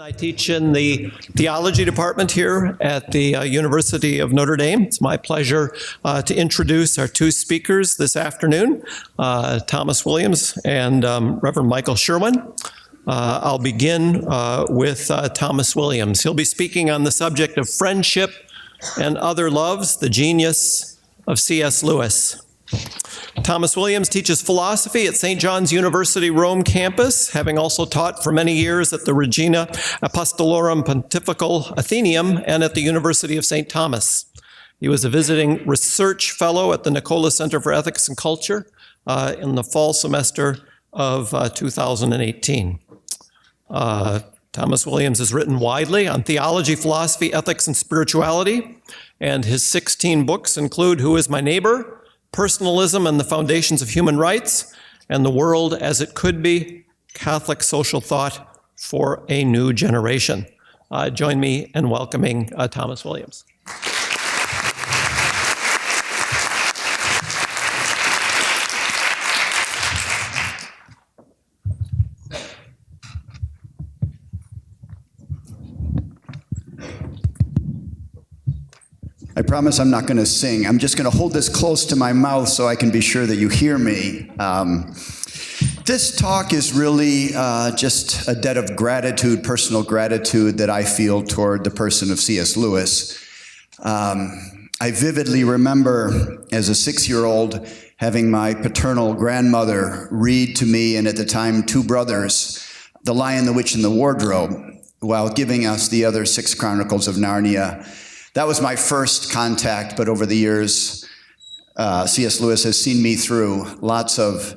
I teach in the theology department here at the University of Notre Dame. It's my pleasure to introduce our two speakers this afternoon, Thomas Williams and Reverend Michael Sherwin. I'll begin with Thomas Williams. He'll be speaking on the subject of friendship and other loves, the genius of C.S. Lewis. Thomas Williams teaches philosophy at St. John's University Rome campus, having also taught for many years at the Regina Apostolorum Pontifical Athenaeum and at the University of St. Thomas. He was a visiting research fellow at the Nicola Center for Ethics and Culture in the fall semester of 2018. Thomas Williams has written widely on theology, philosophy, ethics, and spirituality, and his 16 books include Who is My Neighbor?, Personalism and the Foundations of Human Rights, and The World as It Could Be, Catholic Social Thought for a New Generation. Join me in welcoming Thomas Williams. I promise I'm not going to sing. I'm just going to hold this close to my mouth so I can be sure that you hear me. This talk is really just a debt of gratitude, personal gratitude that I feel toward the person of C.S. Lewis. I vividly remember as a 6-year-old having my paternal grandmother read to me, and at the time 2 brothers, The Lion, the Witch, and the Wardrobe, while giving us the other 6 Chronicles of Narnia. That was my first contact, but over the years, C.S. Lewis has seen me through lots of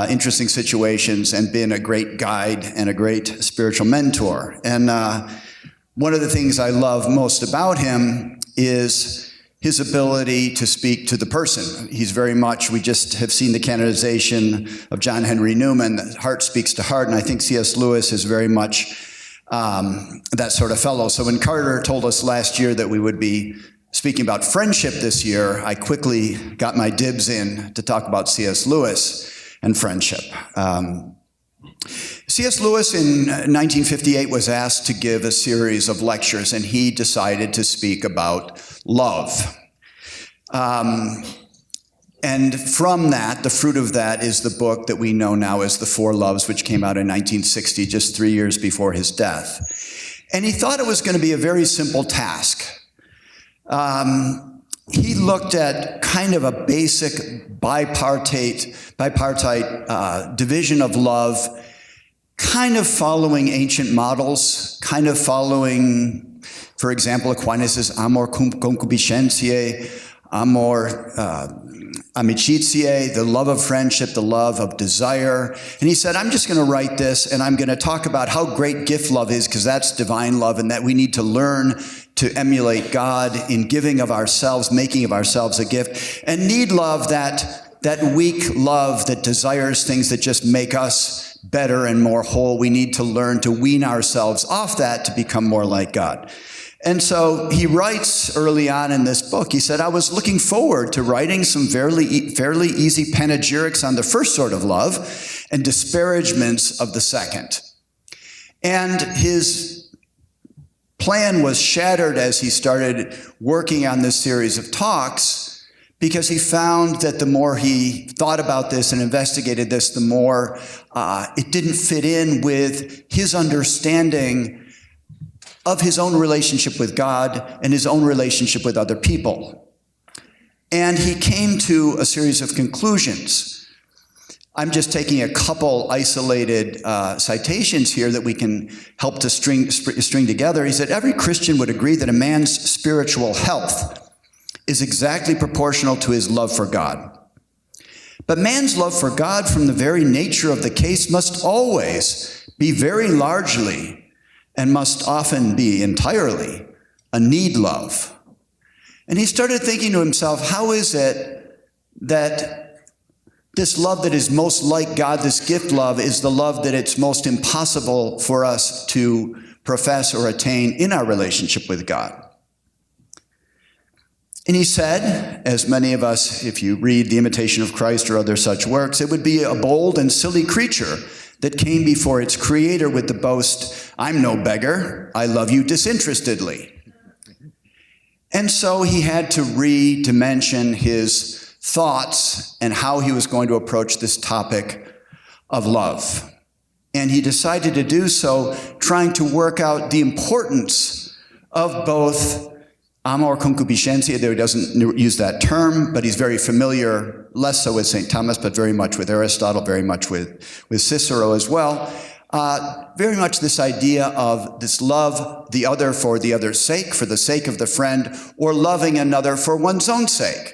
interesting situations and been a great guide and a great spiritual mentor. And one of the things I love most about him is his ability to speak to the person. He's very much, we just have seen the canonization of John Henry Newman, that heart speaks to heart, and I think C.S. Lewis is very much that sort of fellow. So when Carter told us last year that we would be speaking about friendship this year, I quickly got my dibs in to talk about C.S. Lewis and friendship. C.S. Lewis in 1958 was asked to give a series of lectures, and he decided to speak about love. And from that, the fruit of that is the book that we know now as The Four Loves, which came out in 1960, just 3 years before his death. And he thought it was going to be a very simple task. He looked at kind of a basic bipartite division of love, kind of following ancient models, kind of following, for example, Aquinas' amor concupiscentiae, amor amicitiae, the love of friendship, the love of desire. And he said, I'm just going to write this, and I'm going to talk about how great gift love is, because that's divine love, and that we need to learn to emulate God in giving of ourselves, making of ourselves a gift, and need love, that weak love that desires things that just make us better and more whole. We need to learn to wean ourselves off that to become more like God. And so he writes early on in this book, he said, I was looking forward to writing some fairly easy panegyrics on the first sort of love and disparagements of the second. And his plan was shattered as he started working on this series of talks, because he found that the more he thought about this and investigated this, the more it didn't fit in with his understanding of his own relationship with God and his own relationship with other people. And he came to a series of conclusions. I'm just taking a couple isolated citations here that we can help to string together. He said, every Christian would agree that a man's spiritual health is exactly proportional to his love for God. But man's love for God, from the very nature of the case, must always be very largely, and must often be entirely, a need love. And he started thinking to himself, how is it that this love that is most like God, this gift love, is the love that it's most impossible for us to profess or attain in our relationship with God? And he said, as many of us, if you read The Imitation of Christ or other such works, it would be a bold and silly creature that came before its creator with the boast, I'm no beggar, I love you disinterestedly. And so he had to redimension his thoughts and how he was going to approach this topic of love. And he decided to do so trying to work out the importance of both amor concupiscencia, though he doesn't use that term, but he's very familiar, less so with St. Thomas, but very much with Aristotle, very much with Cicero as well. Very much this idea of this love the other for the other's sake, for the sake of the friend, or loving another for one's own sake.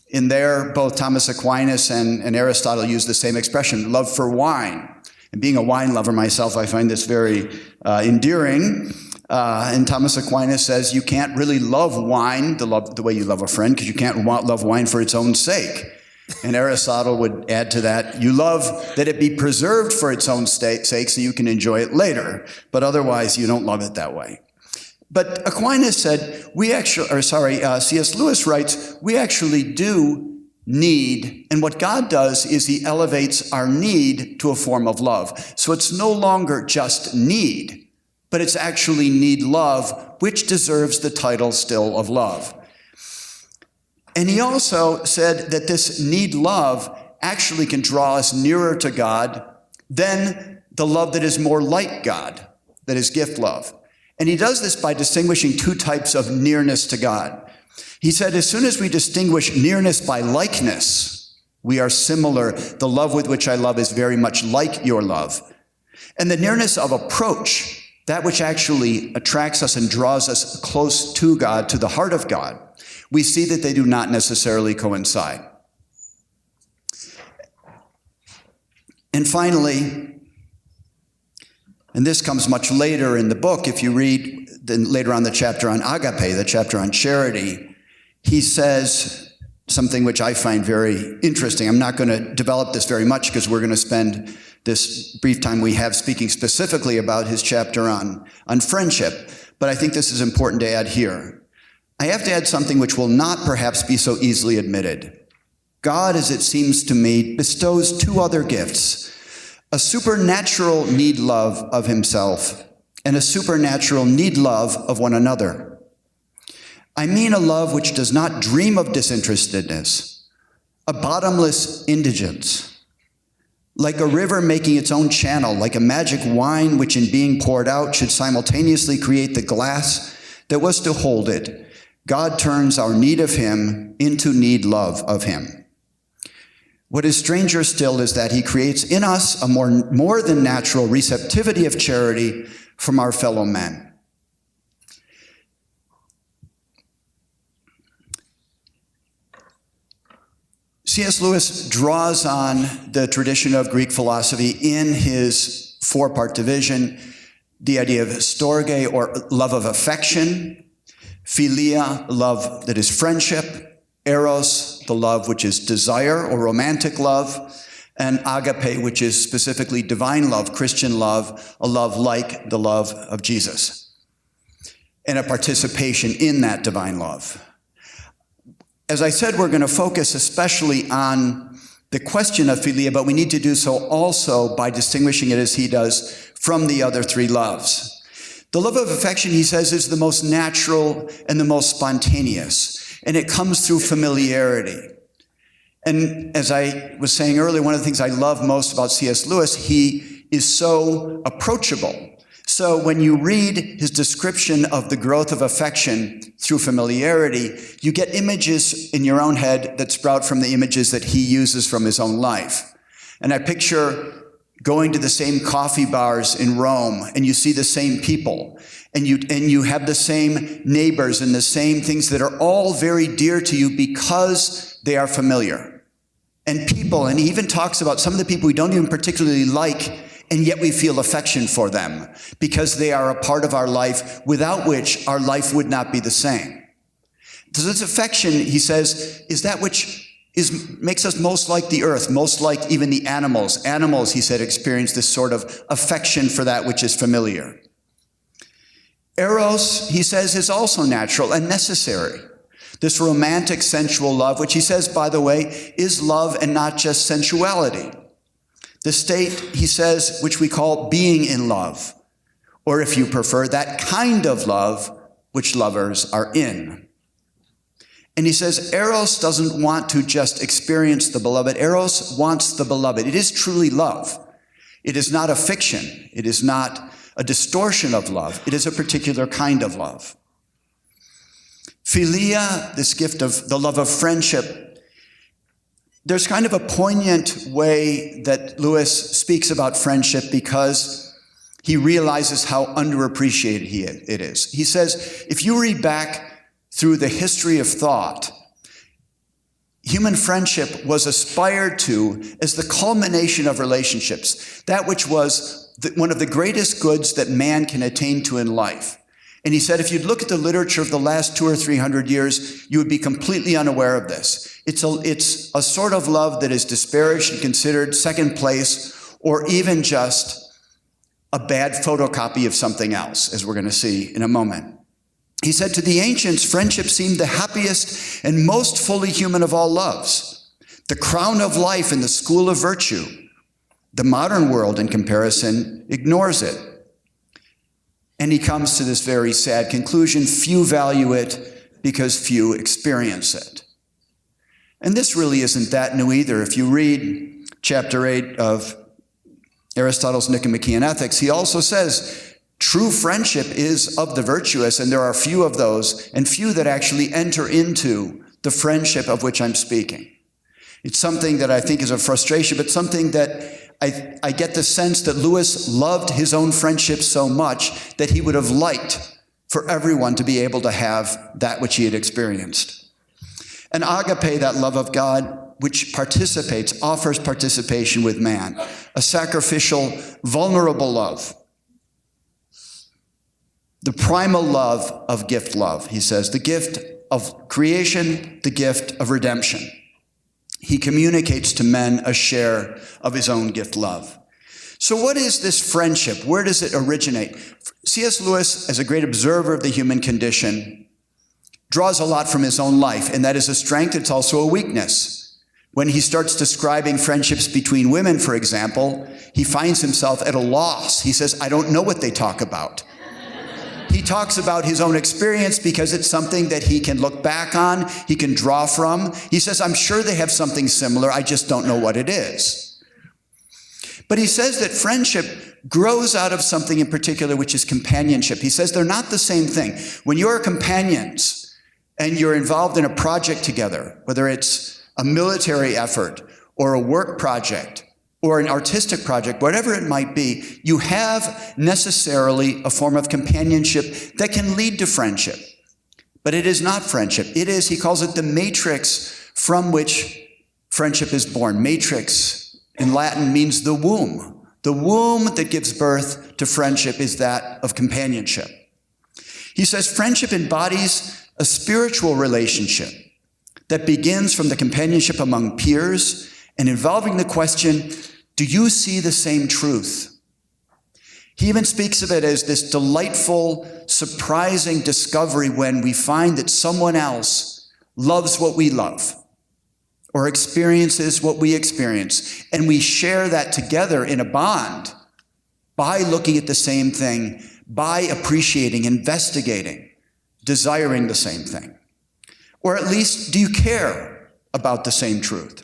In there, both Thomas Aquinas and Aristotle use the same expression, love for wine. And being a wine lover myself, I find this very endearing. And Thomas Aquinas says you can't really love wine the way you love a friend, because you can't love wine for its own sake. And Aristotle would add to that, you love that it be preserved for its own sake so you can enjoy it later, but otherwise you don't love it that way. But Aquinas said, C.S. Lewis writes, we actually do need, and what God does is he elevates our need to a form of love. So it's no longer just need, but it's actually need love, which deserves the title still of love. And he also said that this need love actually can draw us nearer to God than the love that is more like God, that is gift love. And he does this by distinguishing two types of nearness to God. He said, as soon as we distinguish nearness by likeness, we are similar. The love with which I love is very much like your love. And the nearness of approach, that which actually attracts us and draws us close to God, to the heart of God, we see that they do not necessarily coincide. And finally, and this comes much later in the book, if you read later on the chapter on agape, the chapter on charity, he says something which I find very interesting. I'm not going to develop this very much because we're going to spend this brief time we have speaking specifically about his chapter on friendship, but I think this is important to add here. I have to add something which will not perhaps be so easily admitted. God, as it seems to me, bestows two other gifts, a supernatural need love of himself and a supernatural need love of one another. I mean a love which does not dream of disinterestedness, a bottomless indigence, like a river making its own channel, like a magic wine which in being poured out should simultaneously create the glass that was to hold it. God turns our need of him into need love of him. What is stranger still is that he creates in us a more than natural receptivity of charity from our fellow men. C.S. Lewis draws on the tradition of Greek philosophy in his four-part division, the idea of storge, or love of affection, philia, love that is friendship, eros, the love which is desire or romantic love, and agape, which is specifically divine love, Christian love, a love like the love of Jesus, and a participation in that divine love. As I said, we're going to focus especially on the question of philia, but we need to do so also by distinguishing it as he does from the other three loves. The love of affection, he says, is the most natural and the most spontaneous, and it comes through familiarity. And as I was saying earlier, one of the things I love most about C.S. Lewis, he is so approachable. So when you read his description of the growth of affection through familiarity, you get images in your own head that sprout from the images that he uses from his own life. And I picture going to the same coffee bars in Rome, and you see the same people, and you have the same neighbors and the same things that are all very dear to you because they are familiar. And people, and he even talks about some of the people we don't even particularly like, and yet we feel affection for them because they are a part of our life without which our life would not be the same. So this affection, he says, is that which makes us most like the earth, most like even the animals. Animals, he said, experience this sort of affection for that which is familiar. Eros, he says, is also natural and necessary. This romantic, sensual love, which he says, by the way, is love and not just sensuality. The state, he says, which we call being in love, or if you prefer, that kind of love which lovers are in. And he says, Eros doesn't want to just experience the beloved. Eros wants the beloved. It is truly love. It is not a fiction. It is not a distortion of love. It is a particular kind of love. Philia, this gift of the love of friendship, there's kind of a poignant way that Lewis speaks about friendship because he realizes how underappreciated it is. He says, if you read back through the history of thought, human friendship was aspired to as the culmination of relationships, that which was one of the greatest goods that man can attain to in life. And he said, if you'd look at the literature of the last 200 or 300 years, you would be completely unaware of this. It's a sort of love that is disparaged and considered second place, or even just a bad photocopy of something else, as we're going to see in a moment. He said, to the ancients, friendship seemed the happiest and most fully human of all loves, the crown of life and the school of virtue. The modern world, in comparison, ignores it. And he comes to this very sad conclusion: few value it because few experience it. And this really isn't that new either. If you read chapter 8 of Aristotle's Nicomachean Ethics, he also says, true friendship is of the virtuous, and there are few of those, and few that actually enter into the friendship of which I'm speaking. It's something that I think is a frustration, but something that I get the sense that Lewis loved his own friendship so much that he would have liked for everyone to be able to have that which he had experienced. And agape, that love of God, which offers participation with man, a sacrificial, vulnerable love. The primal love of gift love, he says, the gift of creation, the gift of redemption. He communicates to men a share of his own gift love. So what is this friendship? Where does it originate? C.S. Lewis, as a great observer of the human condition, draws a lot from his own life, and that is a strength, it's also a weakness. When he starts describing friendships between women, for example, he finds himself at a loss. He says, I don't know what they talk about. He talks about his own experience because it's something that he can look back on, he can draw from. He says, I'm sure they have something similar, I just don't know what it is. But he says that friendship grows out of something in particular, which is companionship. He says they're not the same thing. When you're companions and you're involved in a project together, whether it's a military effort or a work project or an artistic project, whatever it might be, you have necessarily a form of companionship that can lead to friendship. But it is not friendship. It is, he calls it the matrix from which friendship is born. Matrix in Latin means the womb. The womb that gives birth to friendship is that of companionship. He says friendship embodies a spiritual relationship that begins from the companionship among peers and involving the question, do you see the same truth? He even speaks of it as this delightful, surprising discovery when we find that someone else loves what we love or experiences what we experience, and we share that together in a bond by looking at the same thing, by appreciating, investigating, desiring the same thing. Or at least, do you care about the same truth?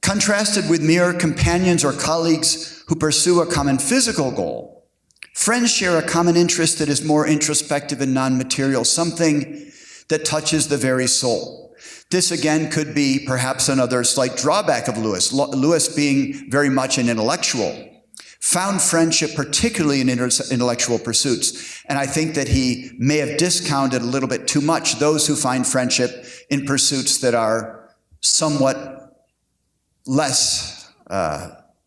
Contrasted with mere companions or colleagues who pursue a common physical goal, friends share a common interest that is more introspective and non-material, something that touches the very soul. This again could be perhaps another slight drawback of Lewis. Lewis, being very much an intellectual, found friendship particularly in intellectual pursuits. And I think that he may have discounted a little bit too much those who find friendship in pursuits that are somewhat less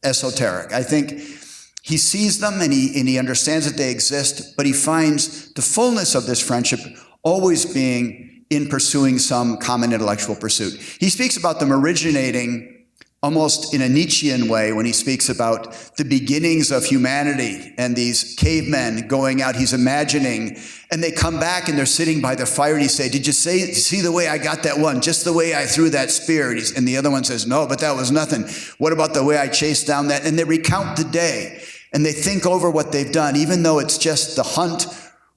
esoteric. I think he sees them and he understands that they exist, but he finds the fullness of this friendship always being in pursuing some common intellectual pursuit. He speaks about them originating almost in a Nietzschean way when he speaks about the beginnings of humanity and these cavemen going out, he's imagining, and they come back and they're sitting by the fire and he say, did you see the way I got that one? Just the way I threw that spear? And the other one says, no, but that was nothing. What about the way I chased down that? And they recount the day and they think over what they've done, even though it's just the hunt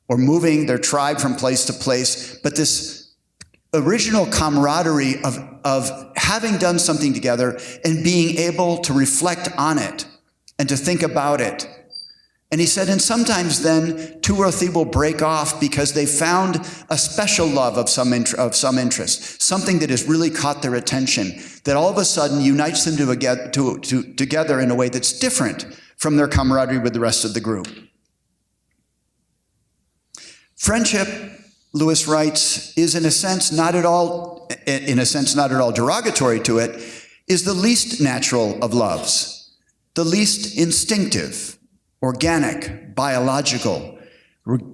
or moving their tribe from place to place. But this original camaraderie of having done something together and being able to reflect on it and to think about it. And he said, and sometimes then two or three will break off because they found a special love of some interest, something that has really caught their attention, that all of a sudden unites them together in a way that's different from their camaraderie with the rest of the group. Friendship, Lewis writes, is in a sense not at all derogatory to it, is the least natural of loves, the least instinctive, organic, biological,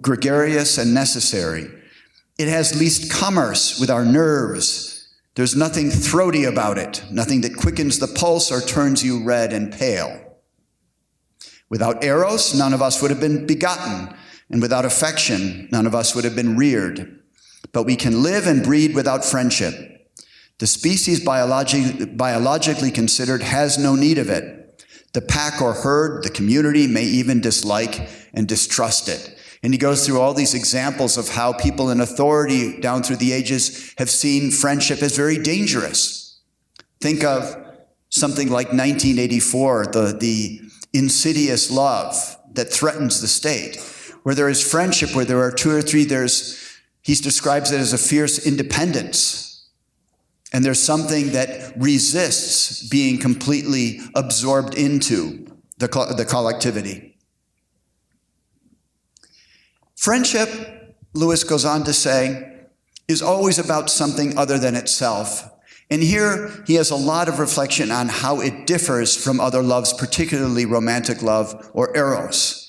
gregarious, and necessary. It has least commerce with our nerves. There's nothing throaty about it, nothing that quickens the pulse or turns you red and pale. Without eros, none of us would have been begotten. And without affection, none of us would have been reared. But we can live and breed without friendship. The species biologically considered has no need of it. The pack or herd, the community, may even dislike and distrust it. And he goes through all these examples of how people in authority down through the ages have seen friendship as very dangerous. Think of something like 1984, the insidious love that threatens the state. Where there is friendship, where there are two or three, he describes it as a fierce independence. And there's something that resists being completely absorbed into the collectivity. Friendship, Lewis goes on to say, is always about something other than itself. And here he has a lot of reflection on how it differs from other loves, particularly romantic love or eros.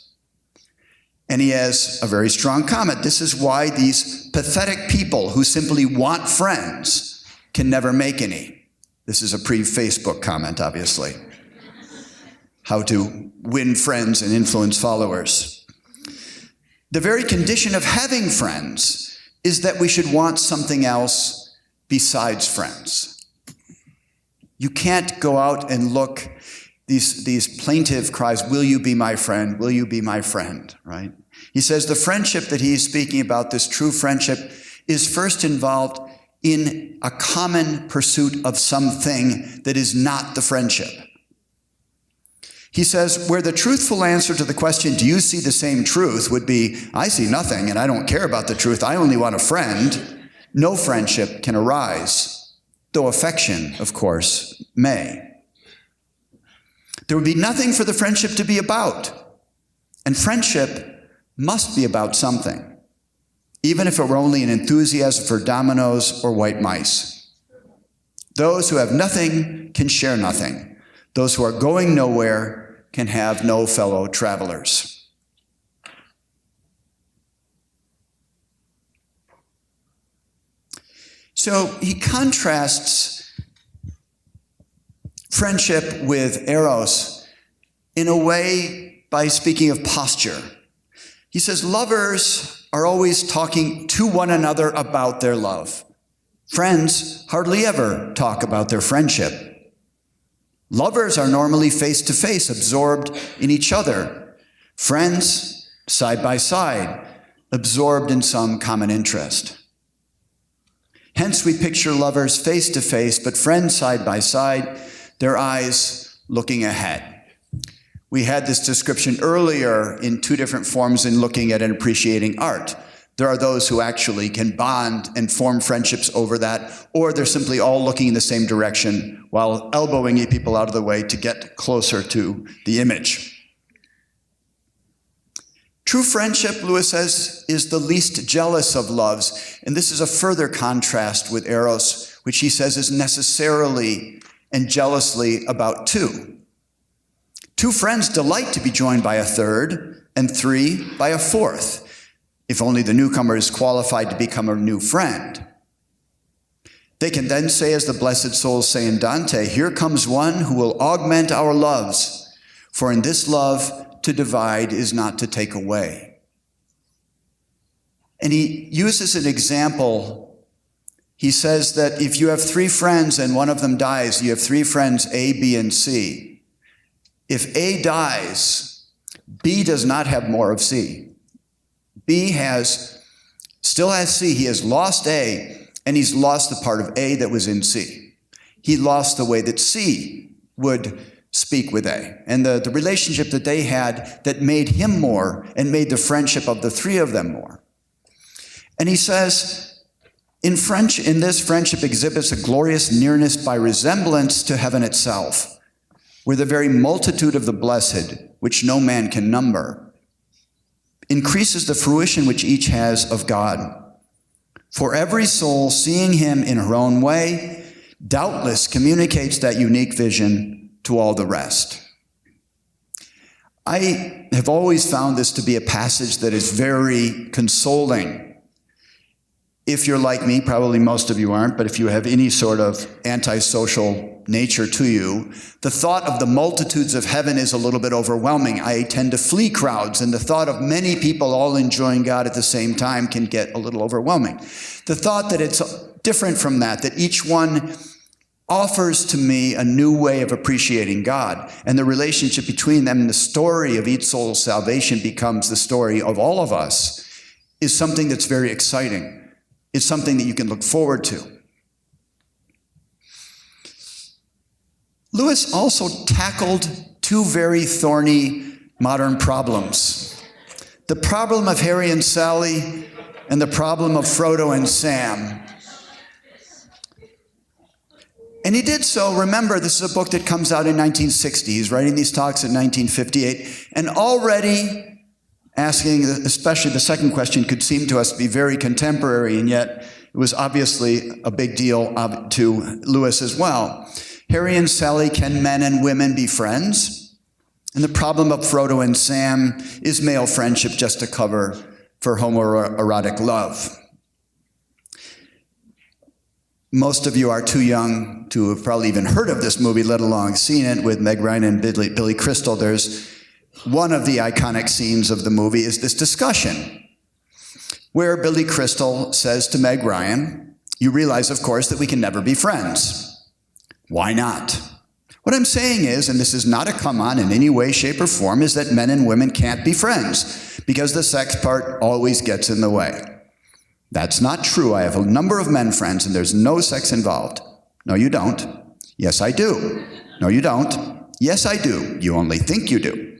And he has a very strong comment. This is why these pathetic people who simply want friends can never make any. This is a pre-Facebook comment, obviously. How to win friends and influence followers. The very condition of having friends is that we should want something else besides friends. You can't go out and look, these plaintive cries, will you be my friend? Will you be my friend, right? He says the friendship that he's speaking about, this true friendship, is first involved in a common pursuit of something that is not the friendship. He says, where the truthful answer to the question, do you see the same truth, would be, I see nothing and I don't care about the truth, I only want a friend, no friendship can arise, though affection, of course, may. There would be nothing for the friendship to be about, and friendship must be about something, even if it were only an enthusiasm for dominoes or white mice. Those who have nothing can share nothing. Those who are going nowhere can have no fellow travelers. So he contrasts friendship with eros in a way by speaking of posture. He says lovers are always talking to one another about their love. Friends hardly ever talk about their friendship. Lovers are normally face to face, absorbed in each other. Friends, side by side, absorbed in some common interest. Hence we picture lovers face to face, but friends side by side, their eyes looking ahead. We had this description earlier in two different forms in looking at and appreciating art. There are those who actually can bond and form friendships over that, or they're simply all looking in the same direction while elbowing people out of the way to get closer to the image. True friendship, Lewis says, is the least jealous of loves, and this is a further contrast with eros, which he says is necessarily and jealously about two. Two friends delight to be joined by a third, and three by a fourth, if only the newcomer is qualified to become a new friend. They can then say, as the blessed souls say in Dante, here comes one who will augment our loves, for in this love to divide is not to take away. And he uses an example. He says that if you have three friends and one of them dies, you have three friends, A, B, and C. If A dies, B does not have more of C. B still has C. He has lost A, and he's lost the part of A that was in C. He lost the way that C would speak with A. And the relationship that they had that made him more and made the friendship of the three of them more. And he says, in this friendship exhibits a glorious nearness by resemblance to heaven itself, where the very multitude of the blessed, which no man can number, increases the fruition which each has of God. For every soul, seeing him in her own way, doubtless communicates that unique vision to all the rest. I have always found this to be a passage that is very consoling. If you're like me, probably most of you aren't, but if you have any sort of antisocial nature to you, the thought of the multitudes of heaven is a little bit overwhelming. I tend to flee crowds, and the thought of many people all enjoying God at the same time can get a little overwhelming. The thought that it's different from that each one offers to me a new way of appreciating God, and the relationship between them and the story of each soul's salvation becomes the story of all of us, is something that's very exciting. It's something that you can look forward to. Lewis also tackled two very thorny modern problems. The problem of Harry and Sally and the problem of Frodo and Sam. And he did so, remember, this is a book that comes out in 1960. He's writing these talks in 1958, and already asking, especially the second question, could seem to us to be very contemporary, and yet it was obviously a big deal to Lewis as well. Harry and Sally, can men and women be friends? And the problem of Frodo and Sam, is male friendship just a cover for homoerotic love? Most of you are too young to have probably even heard of this movie, let alone seen it, with Meg Ryan and Billy Crystal. There's one of the iconic scenes of the movie is this discussion where Billy Crystal says to Meg Ryan, you realize, of course, that we can never be friends. Why not? What I'm saying is, and this is not a come on in any way, shape, or form, is that men and women can't be friends because the sex part always gets in the way. That's not true. I have a number of men friends and there's no sex involved. No, you don't. Yes, I do. No, you don't. Yes, I do. You only think you do.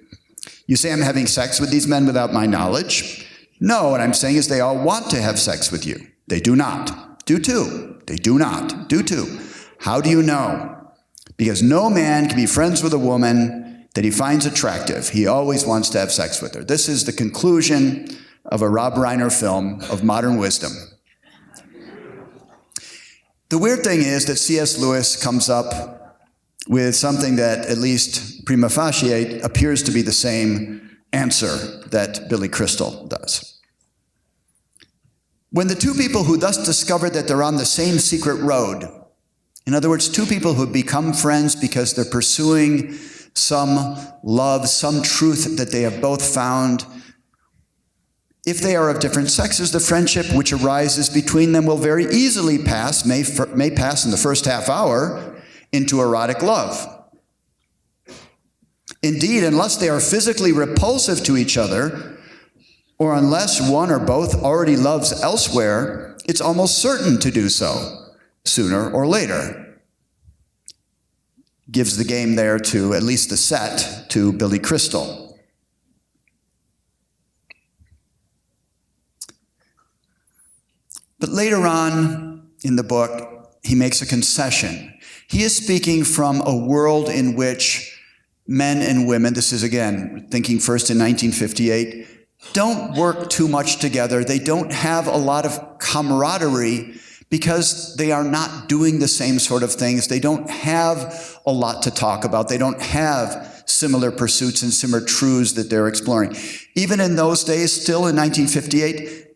You say I'm having sex with these men without my knowledge? No, what I'm saying is they all want to have sex with you. They do not. Do too. They do not. Do too. How do you know? Because no man can be friends with a woman that he finds attractive. He always wants to have sex with her. This is the conclusion of a Rob Reiner film of modern wisdom. The weird thing is that C.S. Lewis comes up with something that, at least prima facie, appears to be the same answer that Billy Crystal does. When the two people who thus discovered that they're on the same secret road, in other words, two people who become friends because they're pursuing some love, some truth that they have both found, if they are of different sexes, the friendship which arises between them will very easily pass, may pass in the first half hour, into erotic love. Indeed, unless they are physically repulsive to each other, or unless one or both already loves elsewhere, it's almost certain to do so, sooner or later. Gives the game there to, at least the set, to Billy Crystal. But later on in the book, he makes a concession. He is speaking from a world in which men and women, this is again, thinking first in 1958, don't work too much together. They don't have a lot of camaraderie because they are not doing the same sort of things. They don't have a lot to talk about. They don't have similar pursuits and similar truths that they're exploring. Even in those days, still in 1958,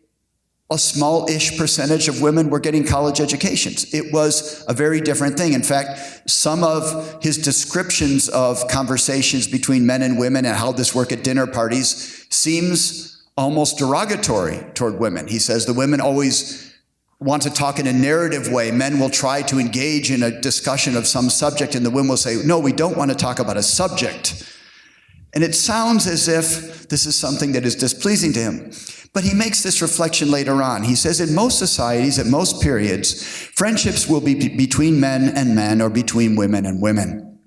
a small-ish percentage of women were getting college educations. It was a very different thing. In fact, some of his descriptions of conversations between men and women and how this worked at dinner parties seems almost derogatory toward women. He says the women always want to talk in a narrative way. Men will try to engage in a discussion of some subject, and the women will say, no, we don't want to talk about a subject. And it sounds as if this is something that is displeasing to him. But he makes this reflection later on. He says, in most societies, at most periods, friendships will be between men and men or between women and women.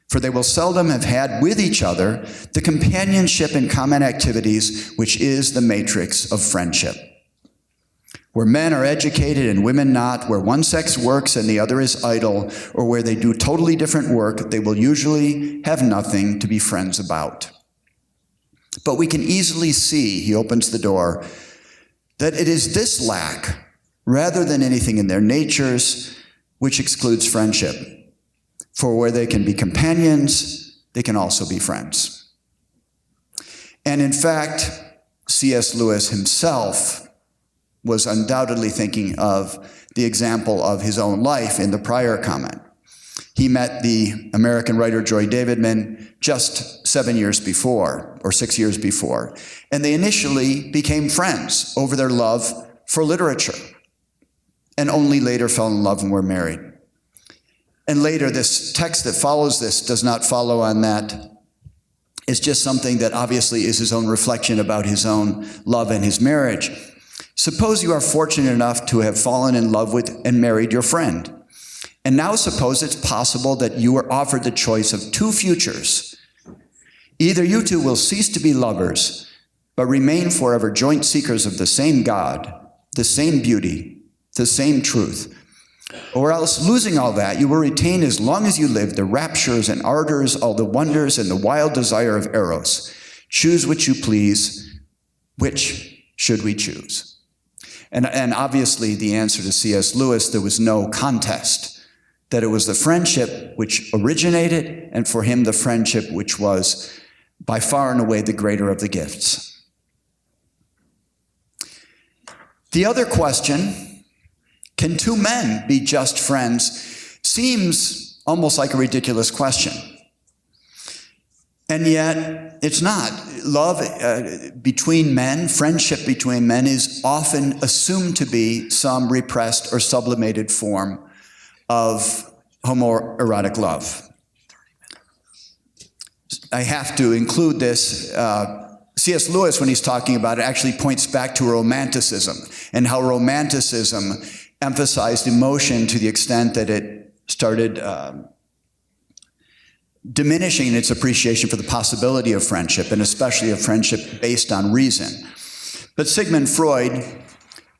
For they will seldom have had with each other the companionship and common activities which is the matrix of friendship. Where men are educated and women not, where one sex works and the other is idle, or where they do totally different work, they will usually have nothing to be friends about. But we can easily see, he opens the door, that it is this lack, rather than anything in their natures, which excludes friendship. For where they can be companions, they can also be friends. And in fact, C.S. Lewis himself was undoubtedly thinking of the example of his own life in the prior comment. He met the American writer Joy Davidman just 7 years before, or 6 years before, and they initially became friends over their love for literature, and only later fell in love and were married. And later, this text that follows this does not follow on that. It's just something that obviously is his own reflection about his own love and his marriage. Suppose you are fortunate enough to have fallen in love with and married your friend. And now suppose it's possible that you are offered the choice of two futures. Either you two will cease to be lovers, but remain forever joint seekers of the same God, the same beauty, the same truth. Or else, losing all that, you will retain as long as you live the raptures and ardors, all the wonders and the wild desire of Eros. Choose which you please. Which should we choose? And obviously the answer to C.S. Lewis, there was no contest, that it was the friendship which originated, and for him the friendship which was by far and away the greater of the gifts. The other question, can two men be just friends, seems almost like a ridiculous question. And yet, it's not. Love between men, friendship between men, is often assumed to be some repressed or sublimated form of homoerotic love. I have to include this. C.S. Lewis, when he's talking about it, actually points back to Romanticism and how Romanticism emphasized emotion to the extent that it started diminishing its appreciation for the possibility of friendship, and especially of friendship based on reason. But Sigmund Freud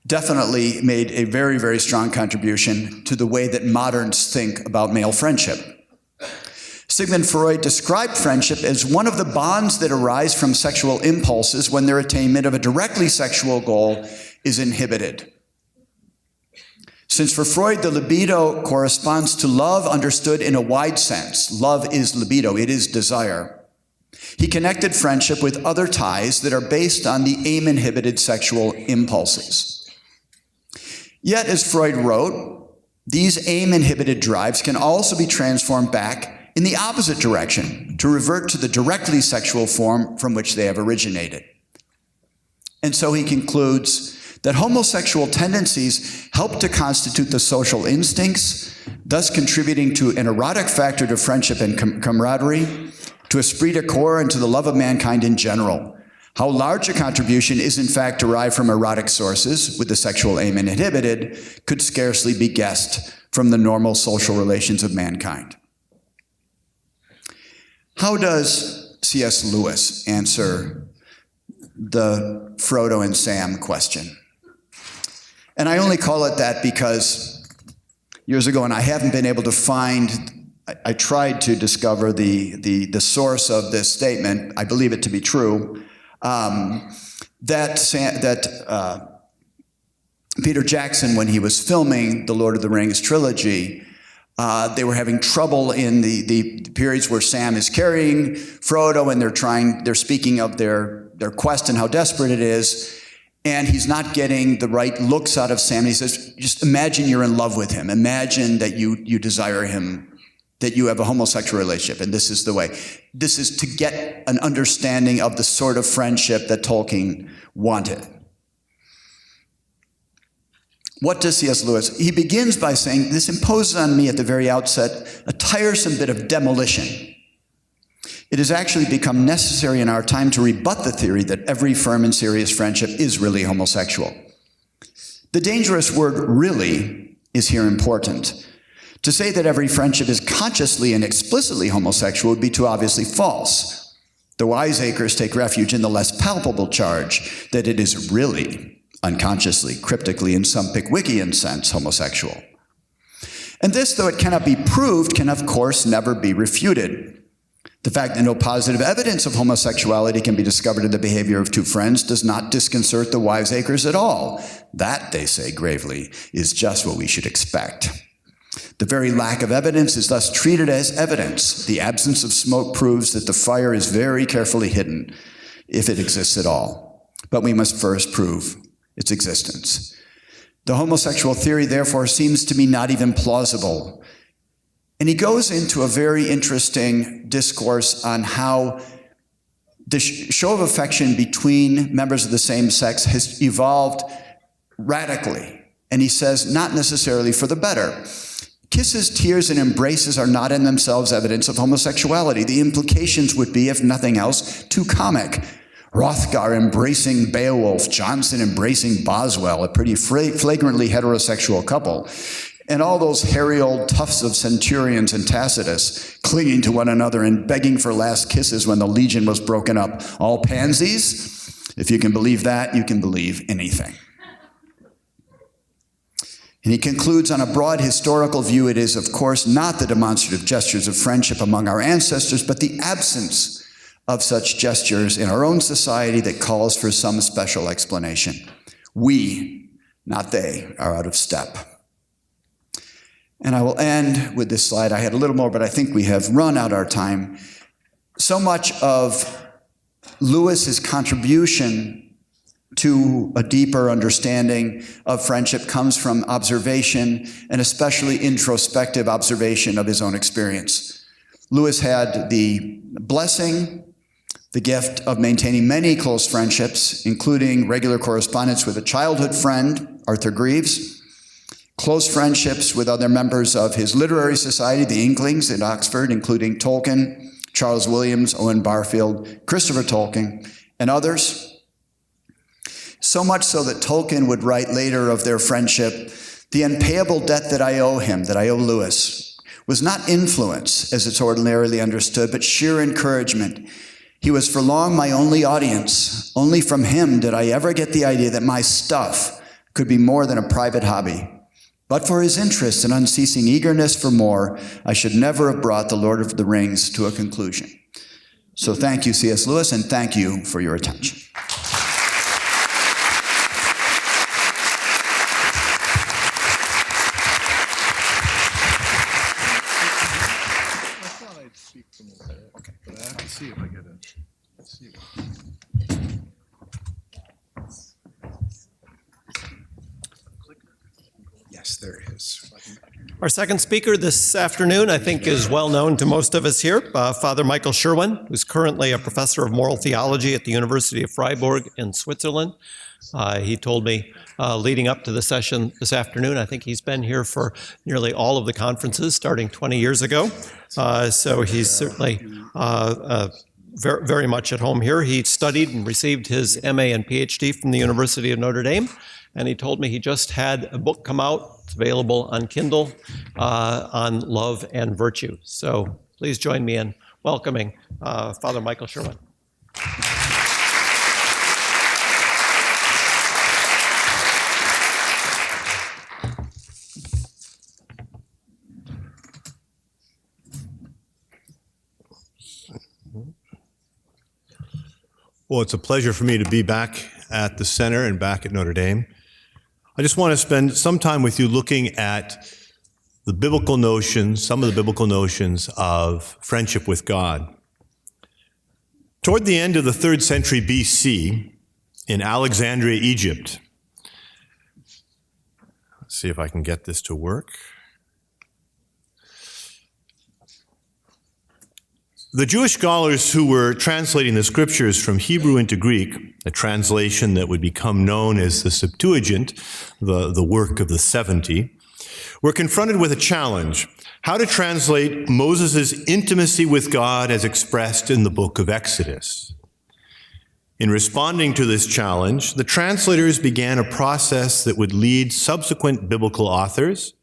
definitely made a very, very strong contribution to the way that moderns think about male friendship. Sigmund Freud described friendship as one of the bonds that arise from sexual impulses when their attainment of a directly sexual goal is inhibited. Since for Freud, the libido corresponds to love understood in a wide sense. Love is libido, it is desire. He connected friendship with other ties that are based on the aim-inhibited sexual impulses. Yet, as Freud wrote, these aim-inhibited drives can also be transformed back in the opposite direction, to revert to the directly sexual form from which they have originated. And so he concludes that homosexual tendencies help to constitute the social instincts, thus contributing to an erotic factor to friendship and camaraderie, to esprit de corps, and to the love of mankind in general. How large a contribution is in fact derived from erotic sources, with the sexual aim inhibited, could scarcely be guessed from the normal social relations of mankind. How does C.S. Lewis answer the Frodo and Sam question? And I only call it that because years ago, and I haven't been able to find, I tried to discover the source of this statement. I believe it to be true, that Peter Jackson, when he was filming the Lord of the Rings trilogy, they were having trouble in the periods where Sam is carrying Frodo, and they're speaking of their quest and how desperate it is. and he's not getting the right looks out of Sam. He says, just imagine you're in love with him. Imagine that you desire him, that you have a homosexual relationship, and this is the way. This is to get an understanding of the sort of friendship that Tolkien wanted. What does C.S. Lewis? He begins by saying, this imposes on me at the very outset a tiresome bit of demolition. It has actually become necessary in our time to rebut the theory that every firm and serious friendship is really homosexual. The dangerous word really is here important. To say that every friendship is consciously and explicitly homosexual would be too obviously false. The wiseacres take refuge in the less palpable charge that it is really, unconsciously, cryptically, in some Pickwickian sense, homosexual. And this, though it cannot be proved, can of course never be refuted. The fact that no positive evidence of homosexuality can be discovered in the behavior of two friends does not disconcert the wiseacres at all. That, they say gravely, is just what we should expect. The very lack of evidence is thus treated as evidence. The absence of smoke proves that the fire is very carefully hidden, if it exists at all. But we must first prove its existence. The homosexual theory, therefore, seems to me not even plausible. And he goes into a very interesting discourse on how the show of affection between members of the same sex has evolved radically. And he says, not necessarily for the better. Kisses, tears, and embraces are not in themselves evidence of homosexuality. The implications would be, if nothing else, too comic. Hrothgar embracing Beowulf, Johnson embracing Boswell, a pretty flagrantly heterosexual couple, and all those hairy old toughs of centurions and Tacitus clinging to one another and begging for last kisses when the legion was broken up. All pansies? If you can believe that, you can believe anything. And he concludes, on a broad historical view, it is, of course, not the demonstrative gestures of friendship among our ancestors, but the absence of such gestures in our own society that calls for some special explanation. We, not they, are out of step. And I will end with this slide. I had a little more, but I think we have run out our time. So much of Lewis's contribution to a deeper understanding of friendship comes from observation, and especially introspective observation of his own experience. Lewis had the blessing, the gift of maintaining many close friendships, including regular correspondence with a childhood friend, Arthur Greaves, close friendships with other members of his literary society, the Inklings at Oxford, including Tolkien, Charles Williams, Owen Barfield, Christopher Tolkien, and others. So much so that Tolkien would write later of their friendship, the unpayable debt that I owe him, that I owe Lewis, was not influence, as it's ordinarily understood, but sheer encouragement. He was for long my only audience. Only from him did I ever get the idea that my stuff could be more than a private hobby. But for his interest and unceasing eagerness for more, I should never have brought The Lord of the Rings to a conclusion. So thank you, C.S. Lewis, and thank you for your attention. Okay, but I have to see if I get it. Let's see. Yes, there it is. Our second speaker this afternoon, I think, is well known to most of us here, Father Michael Sherwin, who's currently a professor of moral theology at the University of Fribourg in Switzerland. He told me leading up to the session this afternoon, I think he's been here for nearly all of the conferences starting 20 years ago. So he's certainly very, very much at home here. He studied and received his MA and PhD from the University of Notre Dame. And he told me he just had a book come out. It's available on Kindle on love and virtue. So please join me in welcoming Father Michael Sherwin. Well, it's a pleasure for me to be back at the center and back at Notre Dame. I just want to spend some time with you looking at the biblical notions, some of the biblical notions of friendship with God. Toward the end of the 3rd century BC, in Alexandria, Egypt. Let's see if I can get this to work. The Jewish scholars who were translating the scriptures from Hebrew into Greek, a translation that would become known as the Septuagint, the work of the 70, were confronted with a challenge: how to translate Moses' intimacy with God as expressed in the book of Exodus. In responding to this challenge, the translators began a process that would lead subsequent biblical authors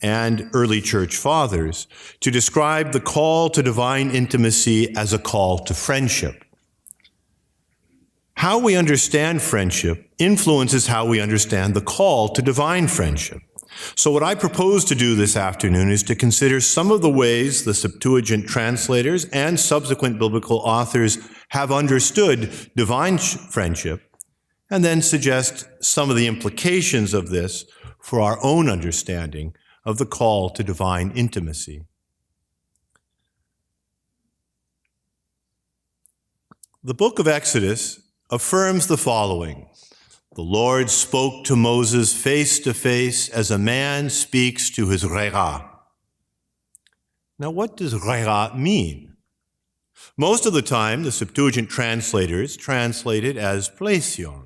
and early church fathers to describe the call to divine intimacy as a call to friendship. How we understand friendship influences how we understand the call to divine friendship. So what I propose to do this afternoon is to consider some of the ways the Septuagint translators and subsequent biblical authors have understood divine friendship, and then suggest some of the implications of this for our own understanding of the call to divine intimacy. The book of Exodus affirms the following: the Lord spoke to Moses face to face as a man speaks to his re'ah. Now, what does re'ah mean? Most of the time, the Septuagint translators translate it as plesion,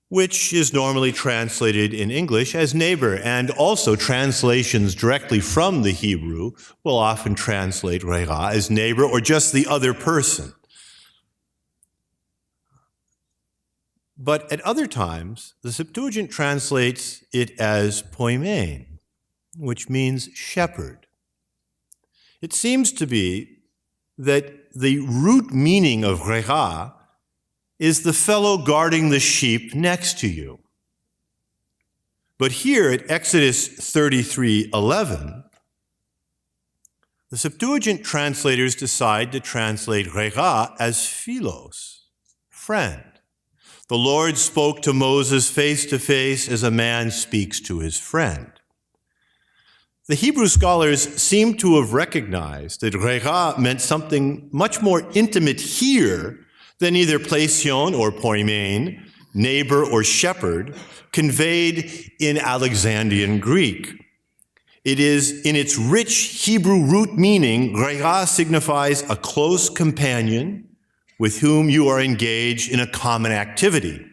which is normally translated in English as neighbor, and also translations directly from the Hebrew will often translate re'ah as neighbor or just the other person. But at other times, the Septuagint translates it as poimen, which means shepherd. It seems to be that the root meaning of re'ah is the fellow guarding the sheep next to you. But here at Exodus 33:11, the Septuagint translators decide to translate re'ah as philos, friend. The Lord spoke to Moses face to face as a man speaks to his friend. The Hebrew scholars seem to have recognized that re'ah meant something much more intimate here than either plesion or poimen, neighbor or shepherd, conveyed in Alexandrian Greek. It is, in its rich Hebrew root meaning, re'ah signifies a close companion with whom you are engaged in a common activity.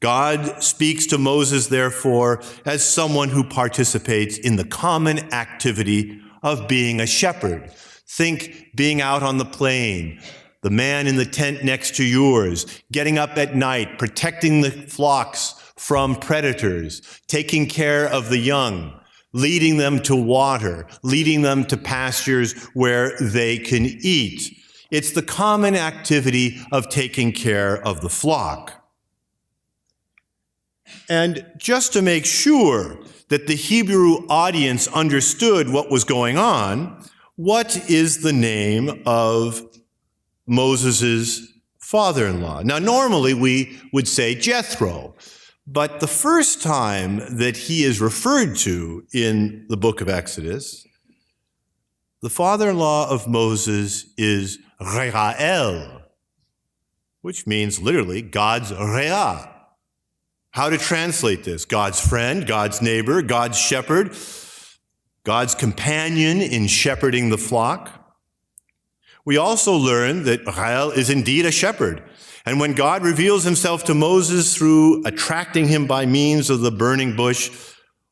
God speaks to Moses, therefore, as someone who participates in the common activity of being a shepherd. Think being out on the plain, the man in the tent next to yours, getting up at night, protecting the flocks from predators, taking care of the young, leading them to water, leading them to pastures where they can eat. It's the common activity of taking care of the flock. And just to make sure that the Hebrew audience understood what was going on, what is the name of Moses' father-in-law? Now, normally we would say Jethro, but the first time that he is referred to in the book of Exodus, the father-in-law of Moses is Re'ael, which means literally God's re'ah. How to translate this? God's friend, God's neighbor, God's shepherd, God's companion in shepherding the flock. We also learn that Re'ael is indeed a shepherd. And when God reveals himself to Moses through attracting him by means of the burning bush,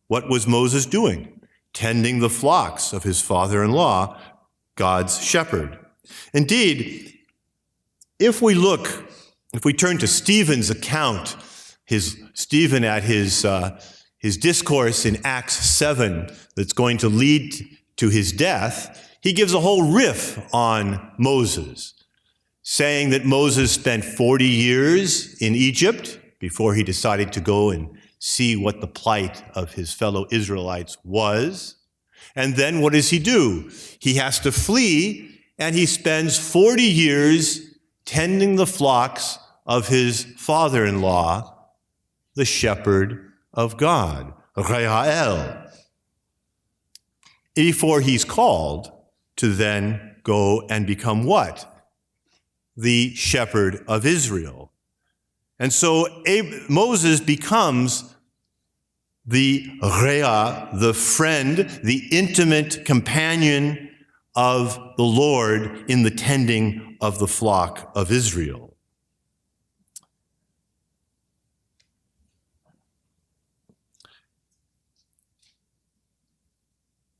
what was Moses doing? Tending the flocks of his father-in-law, God's shepherd. Indeed, if we turn to Stephen's account, Stephen at his discourse in Acts 7 that's going to lead to his death, he gives a whole riff on Moses, saying that Moses spent 40 years in Egypt before he decided to go and see what the plight of his fellow Israelites was. And then what does he do? He has to flee, and he spends 40 years tending the flocks of his father-in-law, the shepherd of God, Re'ael, before he's called to then go and become what? the shepherd of Israel. And so Moses becomes the Rea, the friend, the intimate companion of the Lord in the tending of the flock of Israel.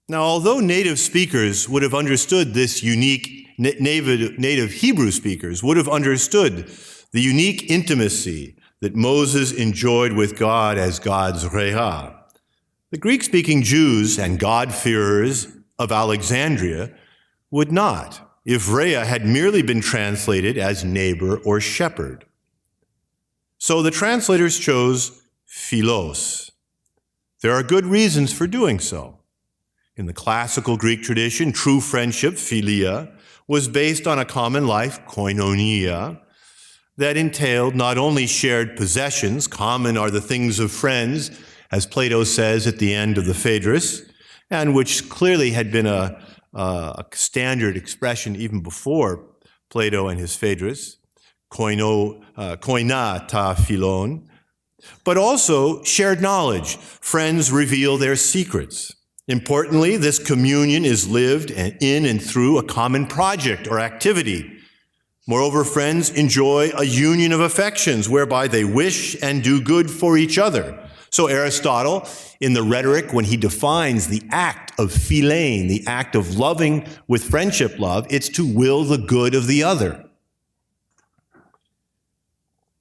Now, although native speakers would have understood this unique, native Hebrew speakers would have understood the unique intimacy that Moses enjoyed with God as God's Rea, the Greek-speaking Jews and God-fearers of Alexandria would not, if Rea had merely been translated as neighbor or shepherd. So the translators chose philos. There are good reasons for doing so. In the classical Greek tradition, true friendship, philia, was based on a common life, koinonia, that entailed not only shared possessions, common are the things of friends, as Plato says at the end of the Phaedrus, and which clearly had been a standard expression even before Plato and his Phaedrus, koina ta philon, but also shared knowledge. Friends reveal their secrets. Importantly, this communion is lived in and through a common project or activity. Moreover, friends enjoy a union of affections whereby they wish and do good for each other. So Aristotle, in the Rhetoric, when he defines the act of philein, the act of loving with friendship love, it's to will the good of the other.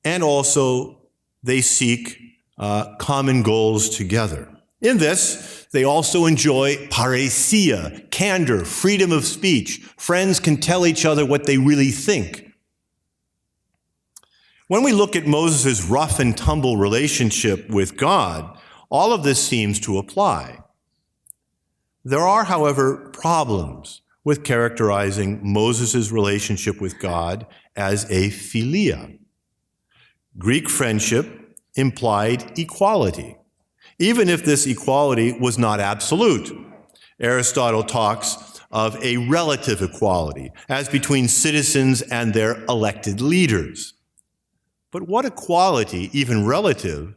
And also, they seek common goals together. In this, they also enjoy parrhesia, candor, freedom of speech. Friends can tell each other what they really think. When we look at Moses' rough and tumble relationship with God, all of this seems to apply. There are, however, problems with characterizing Moses' relationship with God as a philia. Greek friendship implied equality, even if this equality was not absolute. Aristotle talks of a relative equality, as between citizens and their elected leaders. But what equality, even relative,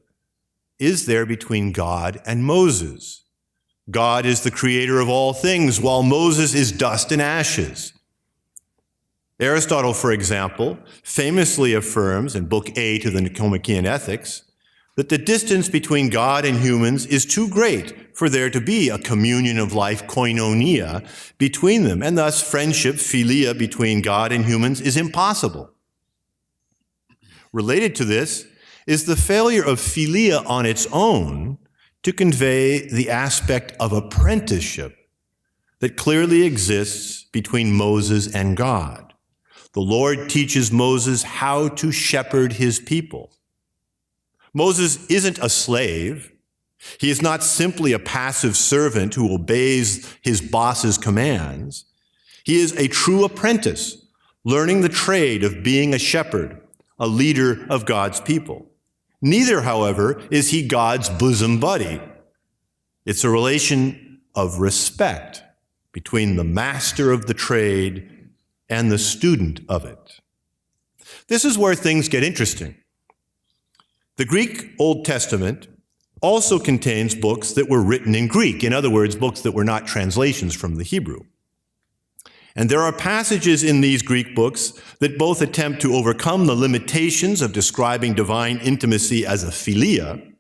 is there between God and Moses? God is the creator of all things, while Moses is dust and ashes. Aristotle, for example, famously affirms in Book 8 of the Nicomachean Ethics that the distance between God and humans is too great for there to be a communion of life, koinonia, between them, and thus friendship, philia, between God and humans is impossible. Related to this is the failure of philia on its own to convey the aspect of apprenticeship that clearly exists between Moses and God. The Lord teaches Moses how to shepherd his people. Moses isn't a slave. He is not simply a passive servant who obeys his boss's commands. He is a true apprentice, learning the trade of being a shepherd, a leader of God's people. Neither, however, is he God's bosom buddy. It's a relation of respect between the master of the trade and the student of it. This is where things get interesting. The Greek Old Testament also contains books that were written in Greek, in other words, books that were not translations from the Hebrew. And there are passages in these Greek books that both attempt to overcome the limitations of describing divine intimacy as a philia,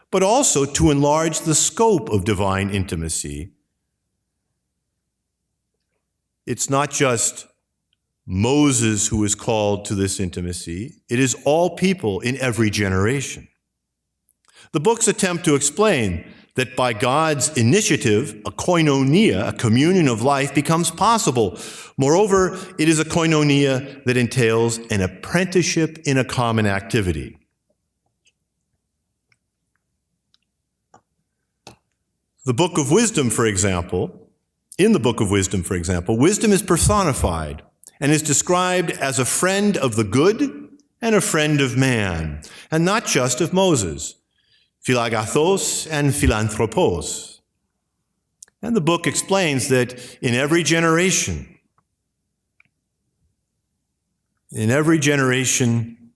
but also to enlarge the scope of divine intimacy. It's not just Moses who is called to this intimacy. It is all people in every generation. The books attempt to explain that by God's initiative, a koinonia, a communion of life, becomes possible. Moreover, it is a koinonia that entails an apprenticeship in a common activity. The Book of Wisdom, for example, in the Book of Wisdom, for example, wisdom is personified and is described as a friend of the good and a friend of man, and not just of Moses. Philagathos and philanthropos. And the book explains that in every generation, In every generation,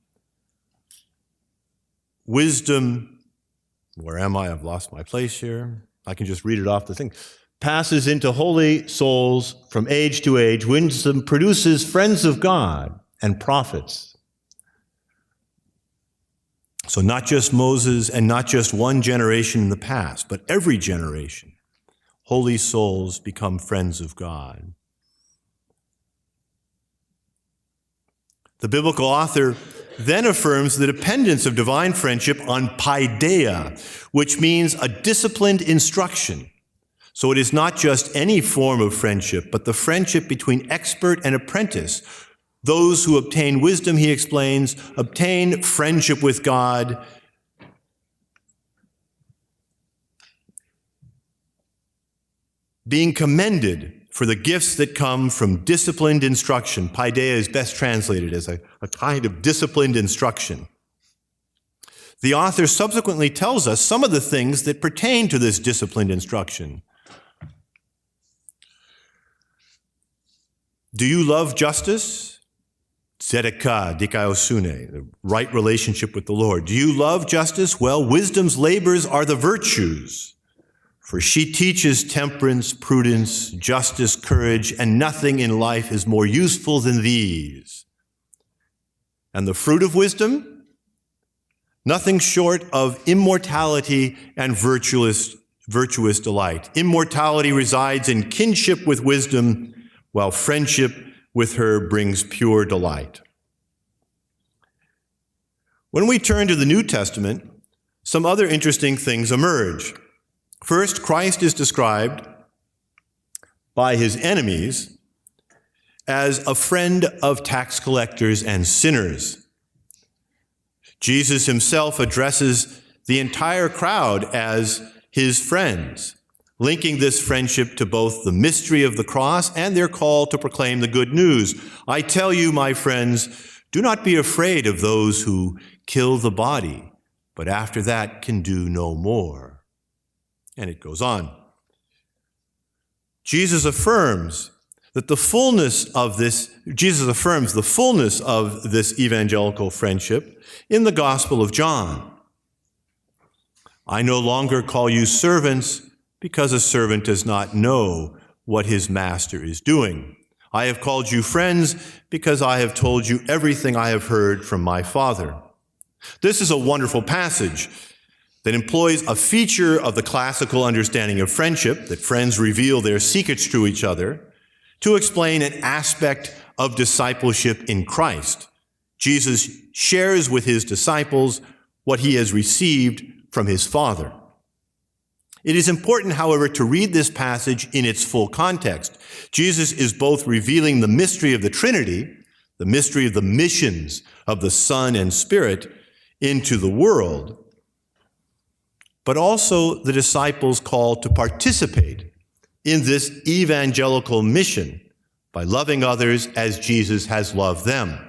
wisdom, where am I? I've lost my place here. I can just read it off the thing. Passes into holy souls from age to age. Wisdom produces friends of God and prophets. So not just Moses and not just one generation in the past, but every generation, holy souls become friends of God. The biblical author then affirms the dependence of divine friendship on paideia, which means a disciplined instruction. So it is not just any form of friendship, but the friendship between expert and apprentice. Those who obtain wisdom, he explains, obtain friendship with God, being commended for the gifts that come from disciplined instruction. Paideia is best translated as a kind of disciplined instruction. The author subsequently tells us some of the things that pertain to this disciplined instruction. Do you love justice? Tzedakah, dikaiosune, the right relationship with the Lord. Do you love justice? Well, wisdom's labors are the virtues, for she teaches temperance, prudence, justice, courage, and nothing in life is more useful than these. And the fruit of wisdom? Nothing short of immortality and virtuous delight. Immortality resides in kinship with wisdom, while friendship with her brings pure delight. When we turn to the New Testament, some other interesting things emerge. First, Christ is described by his enemies as a friend of tax collectors and sinners. Jesus himself addresses the entire crowd as his friends, linking this friendship to both the mystery of the cross and their call to proclaim the good news. I tell you, my friends, do not be afraid of those who kill the body, but after that can do no more. And it goes on. Jesus affirms the fullness of this evangelical friendship in the Gospel of John. I no longer call you servants, because a servant does not know what his master is doing. I have called you friends because I have told you everything I have heard from my Father. This is a wonderful passage that employs a feature of the classical understanding of friendship, that friends reveal their secrets to each other, to explain an aspect of discipleship in Christ. Jesus shares with his disciples what he has received from his Father. It is important, however, to read this passage in its full context. Jesus is both revealing the mystery of the Trinity, the mystery of the missions of the Son and Spirit into the world, but also the disciples' call to participate in this evangelical mission by loving others as Jesus has loved them.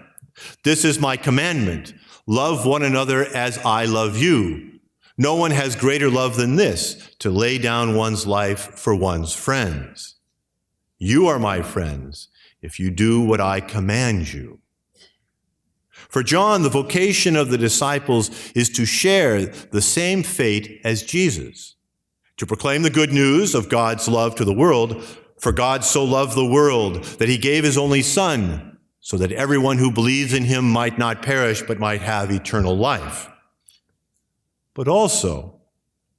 This is my commandment: love one another as I love you. No one has greater love than this, to lay down one's life for one's friends. You are my friends if you do what I command you. For John, the vocation of the disciples is to share the same fate as Jesus, to proclaim the good news of God's love to the world. For God so loved the world that he gave his only Son, so that everyone who believes in him might not perish but might have eternal life. But also,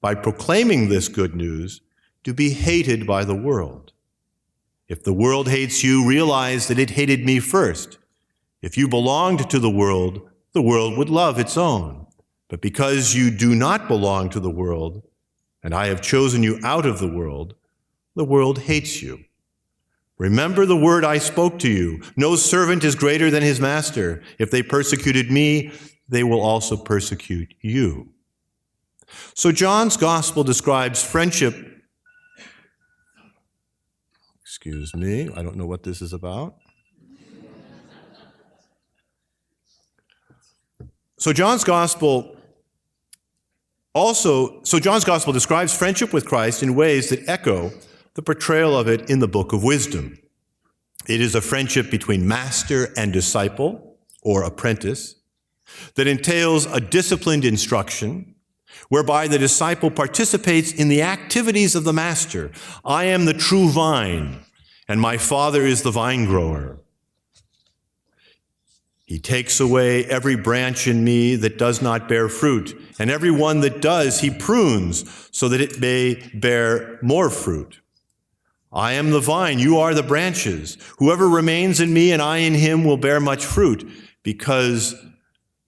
by proclaiming this good news, to be hated by the world. If the world hates you, realize that it hated me first. If you belonged to the world would love its own. But because you do not belong to the world, and I have chosen you out of the world hates you. Remember the word I spoke to you. No servant is greater than his master. If they persecuted me, they will also persecute you. So John's gospel describes friendship. Excuse me, I don't know what this is about. So John's gospel describes friendship with Christ in ways that echo the portrayal of it in the book of wisdom. It is a friendship between master and disciple, or apprentice, that entails a disciplined instruction whereby the disciple participates in the activities of the master. I am the true vine, and my Father is the vine grower. He takes away every branch in me that does not bear fruit, and every one that does he prunes so that it may bear more fruit. I am the vine, you are the branches. Whoever remains in me and I in him will bear much fruit, because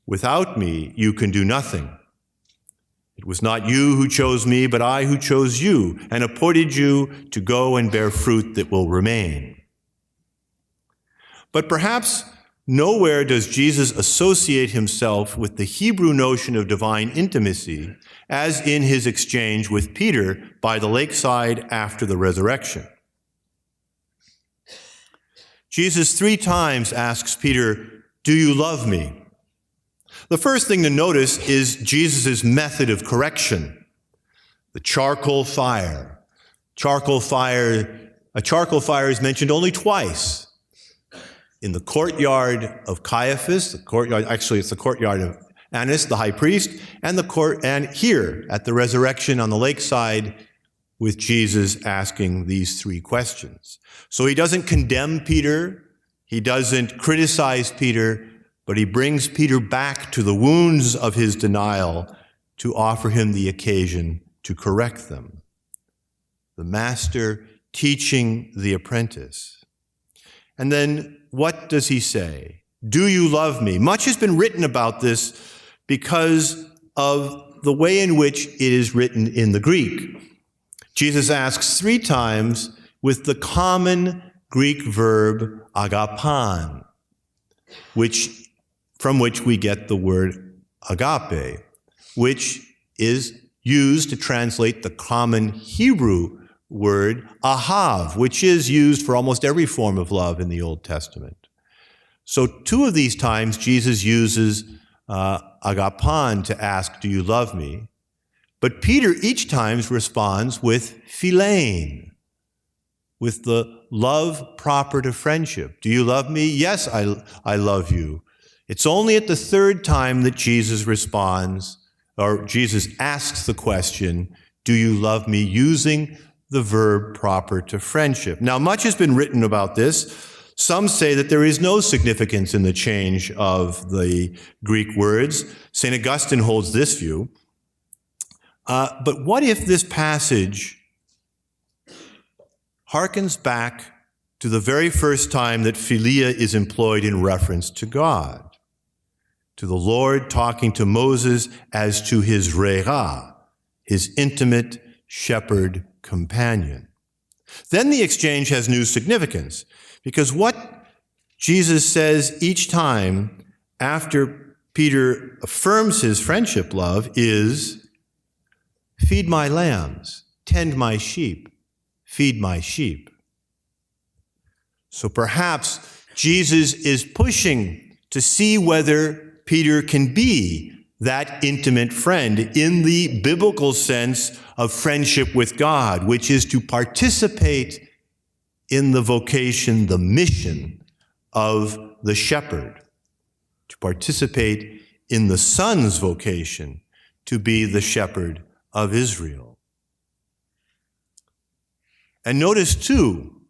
without me you can do nothing. It was not you who chose me, but I who chose you and appointed you to go and bear fruit that will remain. But perhaps nowhere does Jesus associate himself with the Hebrew notion of divine intimacy as in his exchange with Peter by the lakeside after the resurrection. Jesus 3 times asks Peter, "Do you love me?" The first thing to notice is Jesus' method of correction, the charcoal fire. A charcoal fire is mentioned only twice. In the courtyard of Caiaphas, it's the courtyard of Annas, the high priest, and here at the resurrection on the lakeside with Jesus asking these 3 questions. So he doesn't condemn Peter, he doesn't criticize Peter, but he brings Peter back to the wounds of his denial to offer him the occasion to correct them. The master teaching the apprentice. And then what does he say? Do you love me? Much has been written about this because of the way in which it is written in the Greek. Jesus asks 3 times with the common Greek verb agapan, from which we get the word agape, which is used to translate the common Hebrew word ahav, which is used for almost every form of love in the Old Testament. So 2 of these times Jesus uses agapan to ask, do you love me? But Peter each time responds with philein, with the love proper to friendship. Do you love me? Yes, I love you. It's only at the 3rd time that Jesus responds, or Jesus asks the question, do you love me, using the verb proper to friendship. Now, much has been written about this. Some say that there is no significance in the change of the Greek words. St. Augustine holds this view. But what if this passage harkens back to the very first time that philia is employed in reference to God, to the Lord talking to Moses as to his re'ah, his intimate shepherd companion? Then the exchange has new significance, because what Jesus says each time after Peter affirms his friendship love is, feed my lambs, tend my sheep, feed my sheep. So perhaps Jesus is pushing to see whether Peter can be that intimate friend in the biblical sense of friendship with God, which is to participate in the vocation, the mission of the shepherd, to participate in the son's vocation to be the shepherd of Israel. And notice too,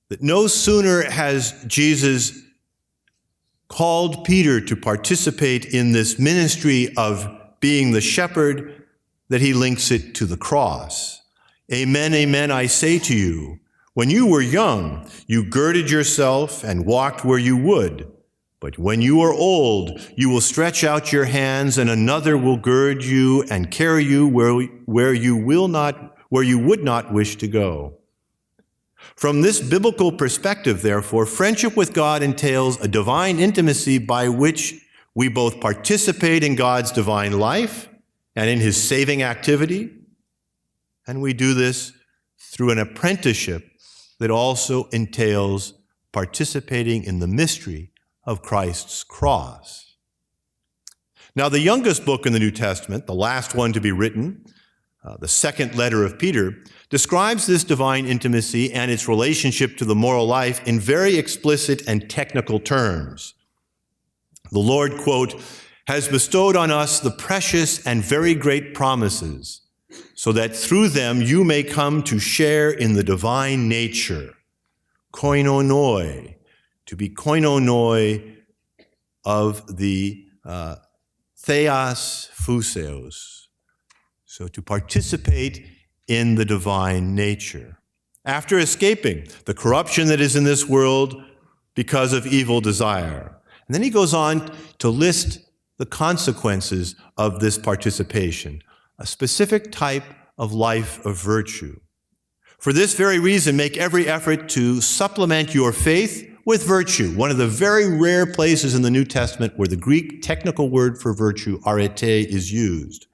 that no sooner has Jesus called Peter to participate in this ministry of being the shepherd, that he links it to the cross. Amen, amen, I say to you, when you were young, you girded yourself and walked where you would. But when you are old, you will stretch out your hands, and another will gird you and carry you where you would not wish to go. From this biblical perspective, therefore, friendship with God entails a divine intimacy by which we both participate in God's divine life and in his saving activity, and we do this through an apprenticeship that also entails participating in the mystery of Christ's cross. Now, the youngest book in the New Testament, the last one to be written, the second letter of Peter, describes this divine intimacy and its relationship to the moral life in very explicit and technical terms. The Lord, quote, has bestowed on us the precious and very great promises, so that through them you may come to share in the divine nature, koinonoi, to be koinonoi of the theos phuseos, so to participate in the divine nature. After escaping the corruption that is in this world because of evil desire. And then he goes on to list the consequences of this participation, a specific type of life of virtue. For this very reason, make every effort to supplement your faith with virtue, one of the very rare places in the New Testament where the Greek technical word for virtue, arete, is used.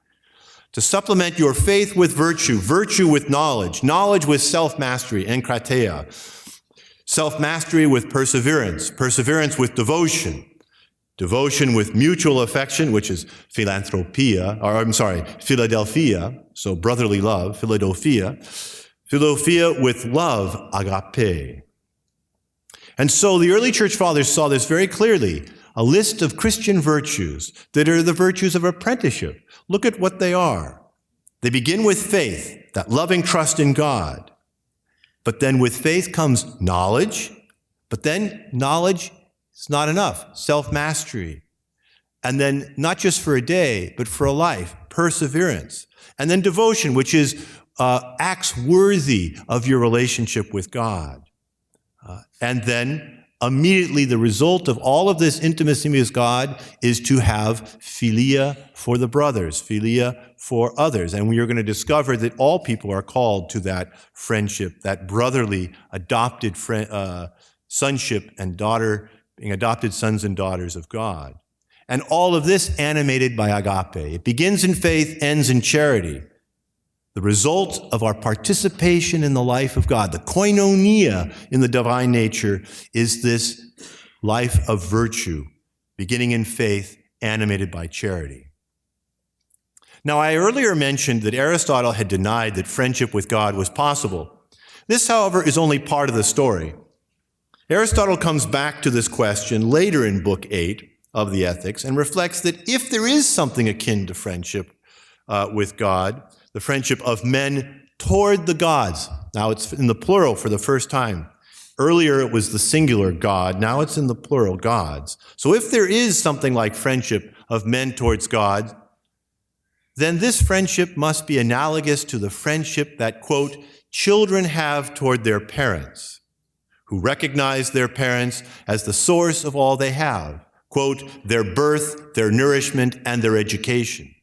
To supplement your faith with virtue, virtue with knowledge, knowledge with self-mastery, enkrateia, self-mastery with perseverance, perseverance with devotion, devotion with mutual affection, which is philanthropia, Philadelphia, so brotherly love, Philadelphia, Philophia with love, agape. And so the early church fathers saw this very clearly, a list of Christian virtues that are the virtues of apprenticeship. Look at what they are. They begin with faith, that loving trust in God. But then with faith comes knowledge, but then knowledge is not enough, self-mastery. And then not just for a day, but for a life, perseverance. And then devotion, which is acts worthy of your relationship with God. And then immediately the result of all of this intimacy with God is to have philia for the brothers, philia for others. And we are going to discover that all people are called to that friendship, that brotherly adopted sonship and daughter, being adopted sons and daughters of God. And all of this animated by agape. It begins in faith, ends in charity. The result of our participation in the life of God, the koinonia in the divine nature, is this life of virtue, beginning in faith, animated by charity. Now, I earlier mentioned that Aristotle had denied that friendship with God was possible. This, however, is only part of the story. Aristotle comes back to this question later in Book 8 of the Ethics and reflects that if there is something akin to friendship with God, the friendship of men toward the gods. Now it's in the plural for the first time. Earlier it was the singular God. Now it's in the plural, gods. So if there is something like friendship of men towards God, then this friendship must be analogous to the friendship that, quote, children have toward their parents, who recognize their parents as the source of all they have, quote, their birth, their nourishment, and their education.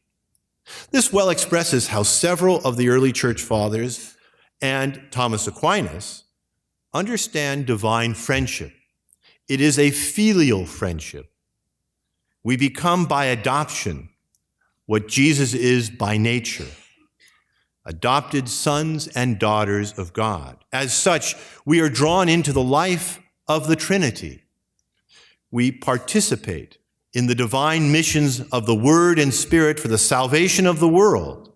This well expresses how several of the early church fathers and Thomas Aquinas understand divine friendship. It is a filial friendship. We become by adoption what Jesus is by nature, adopted sons and daughters of God. As such, we are drawn into the life of the Trinity. We participate in the divine missions of the Word and Spirit for the salvation of the world.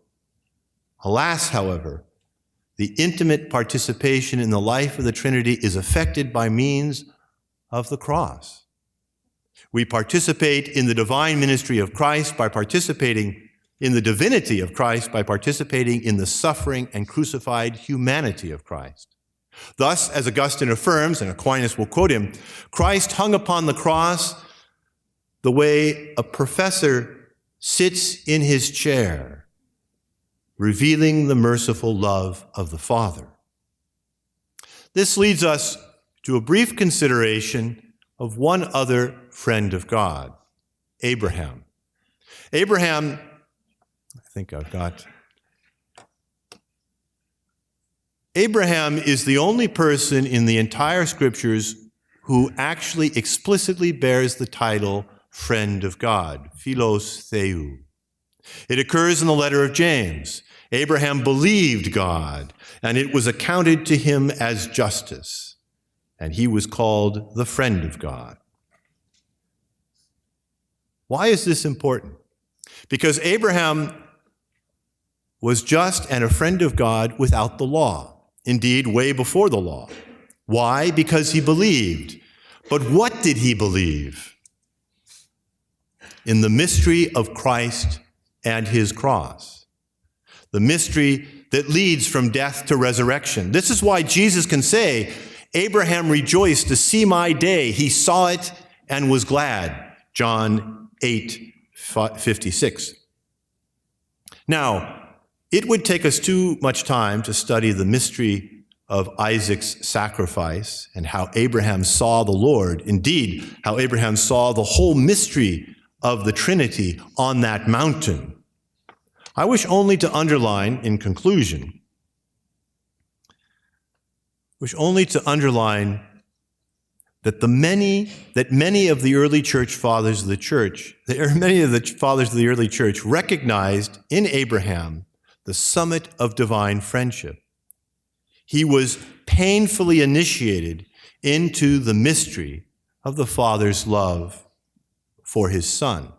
Alas, however, the intimate participation in the life of the Trinity is effected by means of the cross. We participate in the divine ministry of Christ by participating in the divinity of Christ, by participating in the suffering and crucified humanity of Christ. Thus, as Augustine affirms, and Aquinas will quote him, Christ hung upon the cross the way a professor sits in his chair, revealing the merciful love of the Father. This leads us to a brief consideration of one other friend of God, Abraham. Abraham, Abraham is the only person in the entire Scriptures who actually explicitly bears the title friend of God, philos theou. It occurs in the letter of James. Abraham believed God, and it was accounted to him as justice, and he was called the friend of God. Why is this important? Because Abraham was just and a friend of God without the law, indeed, way before the law. Why? Because he believed. But what did he believe? in the mystery of Christ and his cross, the mystery that leads from death to resurrection. This is why Jesus can say, Abraham rejoiced to see my day. He saw it and was glad. John 8:56. Now, it would take us too much time to study the mystery of Isaac's sacrifice and how Abraham saw the Lord. Indeed, how Abraham saw the whole mystery of the Trinity on that mountain. I wish only to underline, in conclusion, that many of the early church fathers of the church, recognized in Abraham the summit of divine friendship. He was painfully initiated into the mystery of the Father's love for his Son.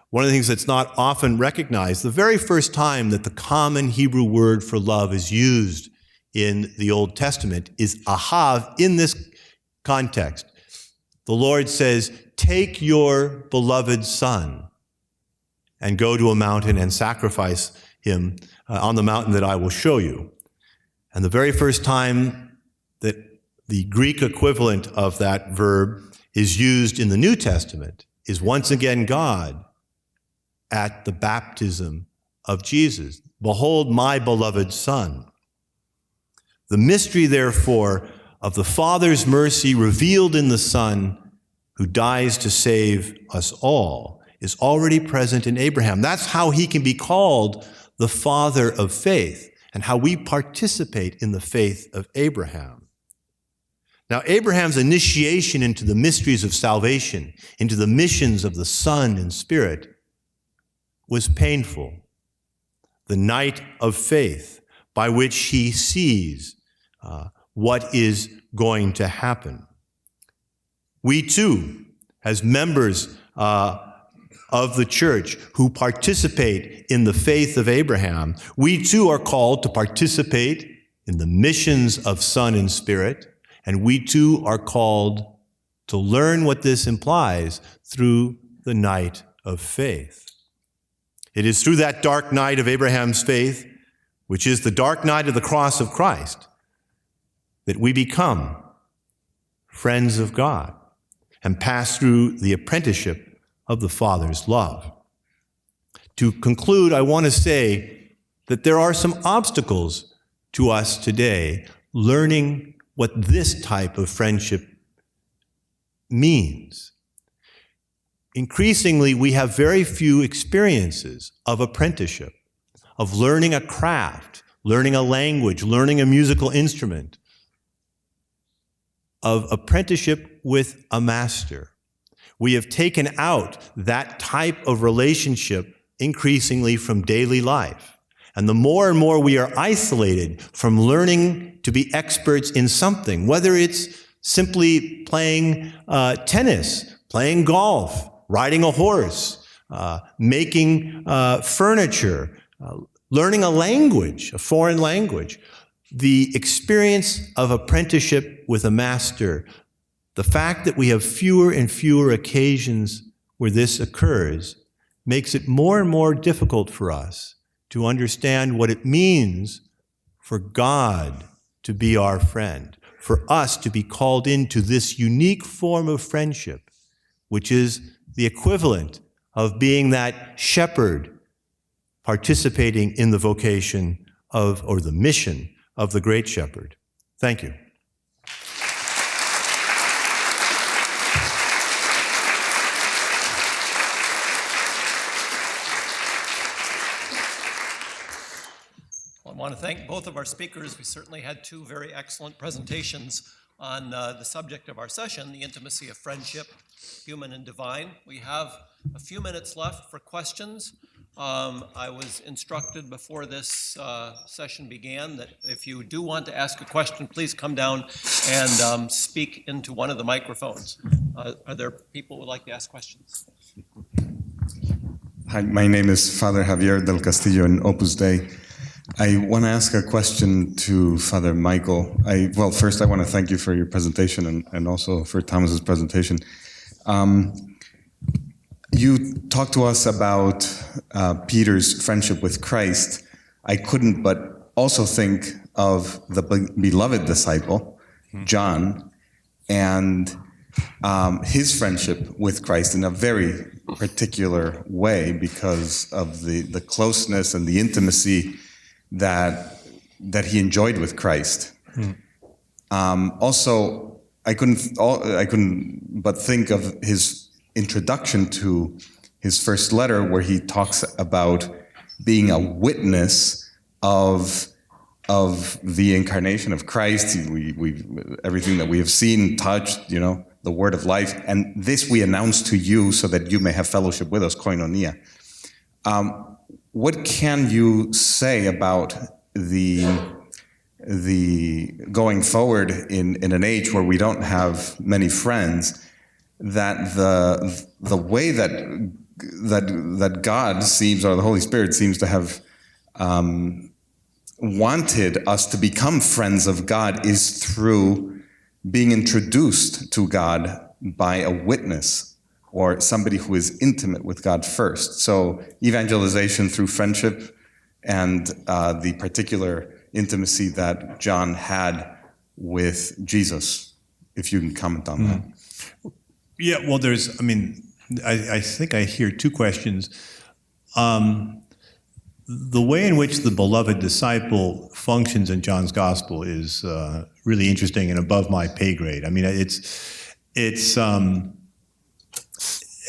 One of the things that's not often recognized, the very first time that the common Hebrew word for love is used in the Old Testament is ahav. In this context, the Lord says, take your beloved Son and go to a mountain and sacrifice him on the mountain that I will show you. And the very first time that the Greek equivalent of that verb is used in the New Testament is once again God at the baptism of Jesus. Behold, my beloved Son. The mystery, therefore, of the Father's mercy revealed in the Son who dies to save us all is already present in Abraham. That's how he can be called the father of faith, and how we participate in the faith of Abraham. Now, Abraham's initiation into the mysteries of salvation, into the missions of the Son and Spirit, was painful. The night of faith by which he sees what is going to happen. We too, as members of the church who participate in the faith of Abraham, we too are called to participate in the missions of Son and Spirit, and we too are called to learn what this implies through the night of faith. It is through that dark night of Abraham's faith, which is the dark night of the cross of Christ, that we become friends of God and pass through the apprenticeship of the Father's love. To conclude, I want to say that there are some obstacles to us today learning what this type of friendship means. Increasingly, we have very few experiences of apprenticeship, of learning a craft, learning a language, learning a musical instrument, of apprenticeship with a master. We have taken out that type of relationship increasingly from daily life. And the more and more we are isolated from learning to be experts in something, whether it's simply playing tennis, playing golf, riding a horse, making furniture, learning a language, a foreign language, the experience of apprenticeship with a master, the fact that we have fewer and fewer occasions where this occurs makes it more and more difficult for us to understand what it means for God to be our friend, for us to be called into this unique form of friendship, which is the equivalent of being that shepherd participating in the vocation of, or the mission of the great shepherd. Thank you. I want to thank both of our speakers. We certainly had two very excellent presentations on the subject of our session, the intimacy of friendship, human and divine. We have a few minutes left for questions. I was instructed before this session began that if you do want to ask a question, please come down and speak into one of the microphones. Are there people who would like to ask questions? Hi, my name is Father Javier del Castillo in Opus Dei. I want to ask a question to Father Michael. Well, first I want to thank you for your presentation and also for Thomas's presentation. you talked to us about Peter's friendship with Christ. I couldn't but also think of the beloved disciple, John, and his friendship with Christ in a very particular way because of the closeness and the intimacy that he enjoyed with Christ. Also, I couldn't but think of his introduction to his first letter, where he talks about being a witness of the incarnation of Christ. We everything that we have seen, touched, the word of life, and this we announce to you so that you may have fellowship with us, koinonia. What can you say about the going forward in an age where we don't have many friends, that the way that God seems, or the Holy Spirit seems to have wanted us to become friends of God is through being introduced to God by a witness or somebody who is intimate with God first. So evangelization through friendship and the particular intimacy that John had with Jesus, if you can comment on that. Yeah, well, I think I hear two questions. The way in which the beloved disciple functions in John's gospel is really interesting and above my pay grade. I mean, it's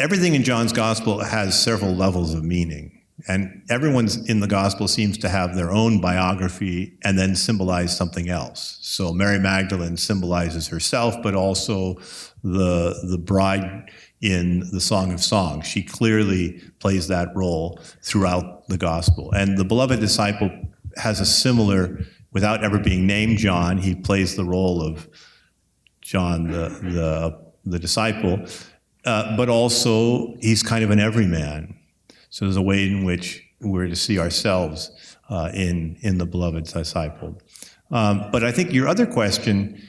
everything in John's gospel has several levels of meaning. And everyone in the gospel seems to have their own biography and then symbolize something else. So Mary Magdalene symbolizes herself, but also the bride in the Song of Songs. She clearly plays that role throughout the gospel. And the beloved disciple has a similar, without ever being named John, he plays the role of John, the disciple, but also he's kind of an everyman. So there's a way in which we're to see ourselves in the beloved disciple. But I think your other question,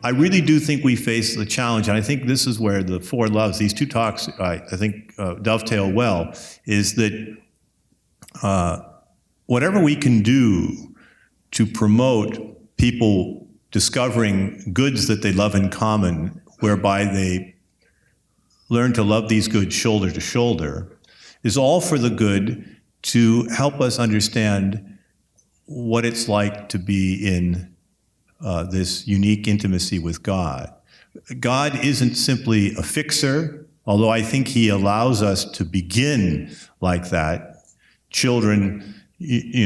I really do think we face the challenge, and I think this is where the four loves, these two talks, I think dovetail well, is that whatever we can do to promote people discovering goods that they love in common, whereby they learn to love these goods shoulder to shoulder, is all for the good to help us understand what it's like to be in this unique intimacy with God. God isn't simply a fixer, although I think he allows us to begin like that. Children,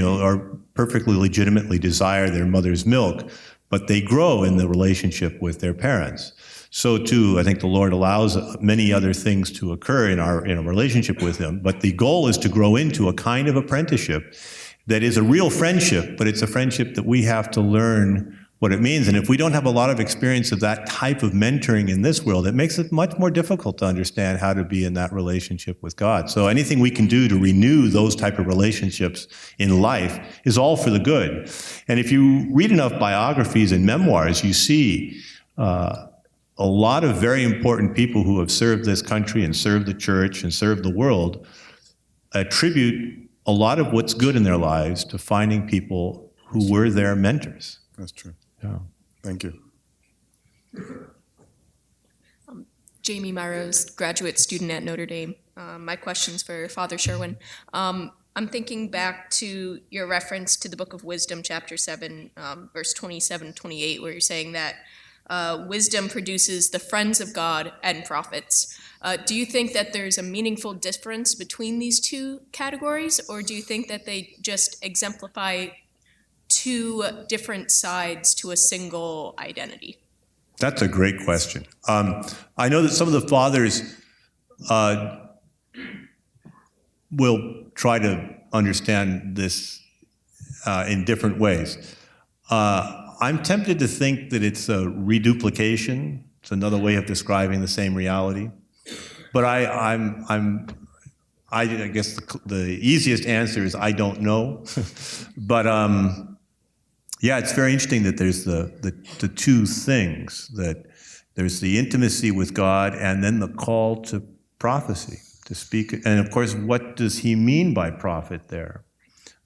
are perfectly legitimately desire their mother's milk, but they grow in the relationship with their parents. So too, I think the Lord allows many other things to occur in a relationship with him, but the goal is to grow into a kind of apprenticeship that is a real friendship, but it's a friendship that we have to learn what it means. And if we don't have a lot of experience of that type of mentoring in this world, it makes it much more difficult to understand how to be in that relationship with God. So anything we can do to renew those type of relationships in life is all for the good. And if you read enough biographies and memoirs, you see a lot of very important people who have served this country and served the church and served the world attribute a lot of what's good in their lives to finding people who were their mentors. That's true. Yeah. Thank you. Jamie Maros, graduate student at Notre Dame. My question's for Father Sherwin. I'm thinking back to your reference to the Book of Wisdom, chapter 7, verse 27, 28, where you're saying that wisdom produces the friends of God and prophets. Do you think that there's a meaningful difference between these two categories, or do you think that they just exemplify two different sides to a single identity? That's a great question. I know that some of the fathers will try to understand this in different ways. I'm tempted to think that it's a reduplication. It's another way of describing the same reality. But I guess the easiest answer is I don't know. But yeah, it's very interesting that there's the two things, that there's the intimacy with God and then the call to prophecy. to speak. And of course, what does he mean by prophet there?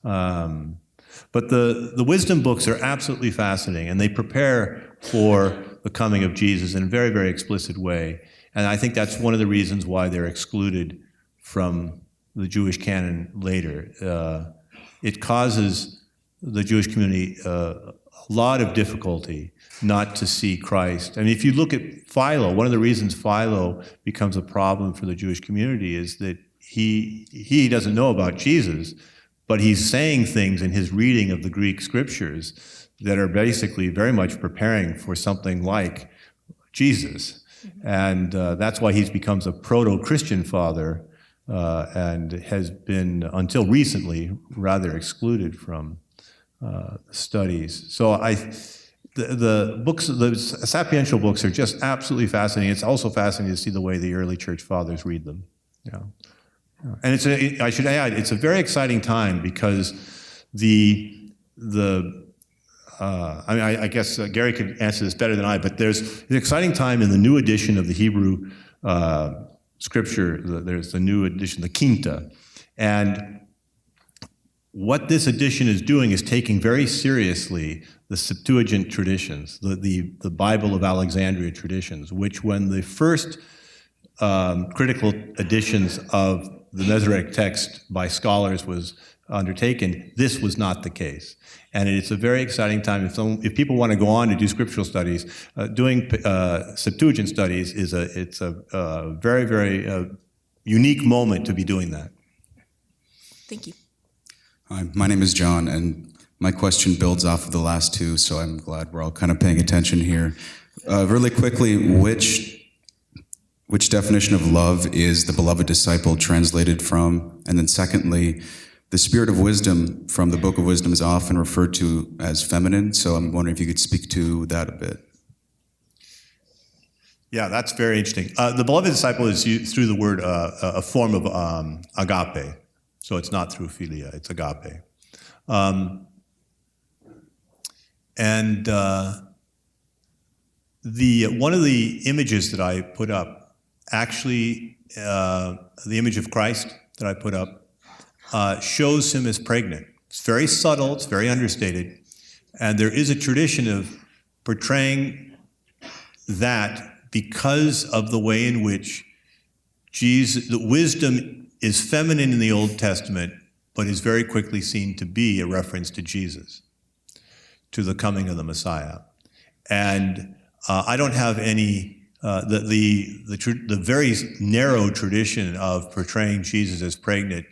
But the wisdom books are absolutely fascinating, and they prepare for the coming of Jesus in a very, very explicit way. And I think that's one of the reasons why they're excluded from the Jewish canon later. It causes the Jewish community a lot of difficulty not to see Christ. I mean, if you look at Philo, one of the reasons Philo becomes a problem for the Jewish community is that he doesn't know about Jesus, but he's saying things in his reading of the Greek scriptures that are basically very much preparing for something like Jesus. And that's why he becomes a proto-Christian father and has been, until recently, rather excluded from studies. So the books, the sapiential books are just absolutely fascinating. It's also fascinating to see the way the early church fathers read them. Yeah. And I should add, it's a very exciting time because I guess Gary could answer this better than I, but there's an exciting time in the new edition of the Hebrew scripture. There's the new edition, the Quinta. And what this edition is doing is taking very seriously the Septuagint traditions, the Bible of Alexandria traditions, which when the first critical editions of the Masoretic text by scholars was undertaken, this was not the case. And it's a very exciting time. If people want to go on to do scriptural studies, doing Septuagint studies it's a very, very unique moment to be doing that. Thank you. Hi, my name is John, and my question builds off of the last two, so I'm glad we're all kind of paying attention here. Really quickly, which definition of love is the beloved disciple translated from? And then secondly, the spirit of wisdom from the Book of Wisdom is often referred to as feminine, so I'm wondering if you could speak to that a bit. Yeah, that's very interesting. The beloved disciple is used through the word, a form of agape. So it's not through philia, it's agape. One of the images that I put up, actually, the image of Christ that I put up, shows him as pregnant. It's very subtle, it's very understated, and there is a tradition of portraying that because of the way in which the wisdom is feminine in the Old Testament, but is very quickly seen to be a reference to Jesus, to the coming of the Messiah. And I don't have any, the very narrow tradition of portraying Jesus as pregnant,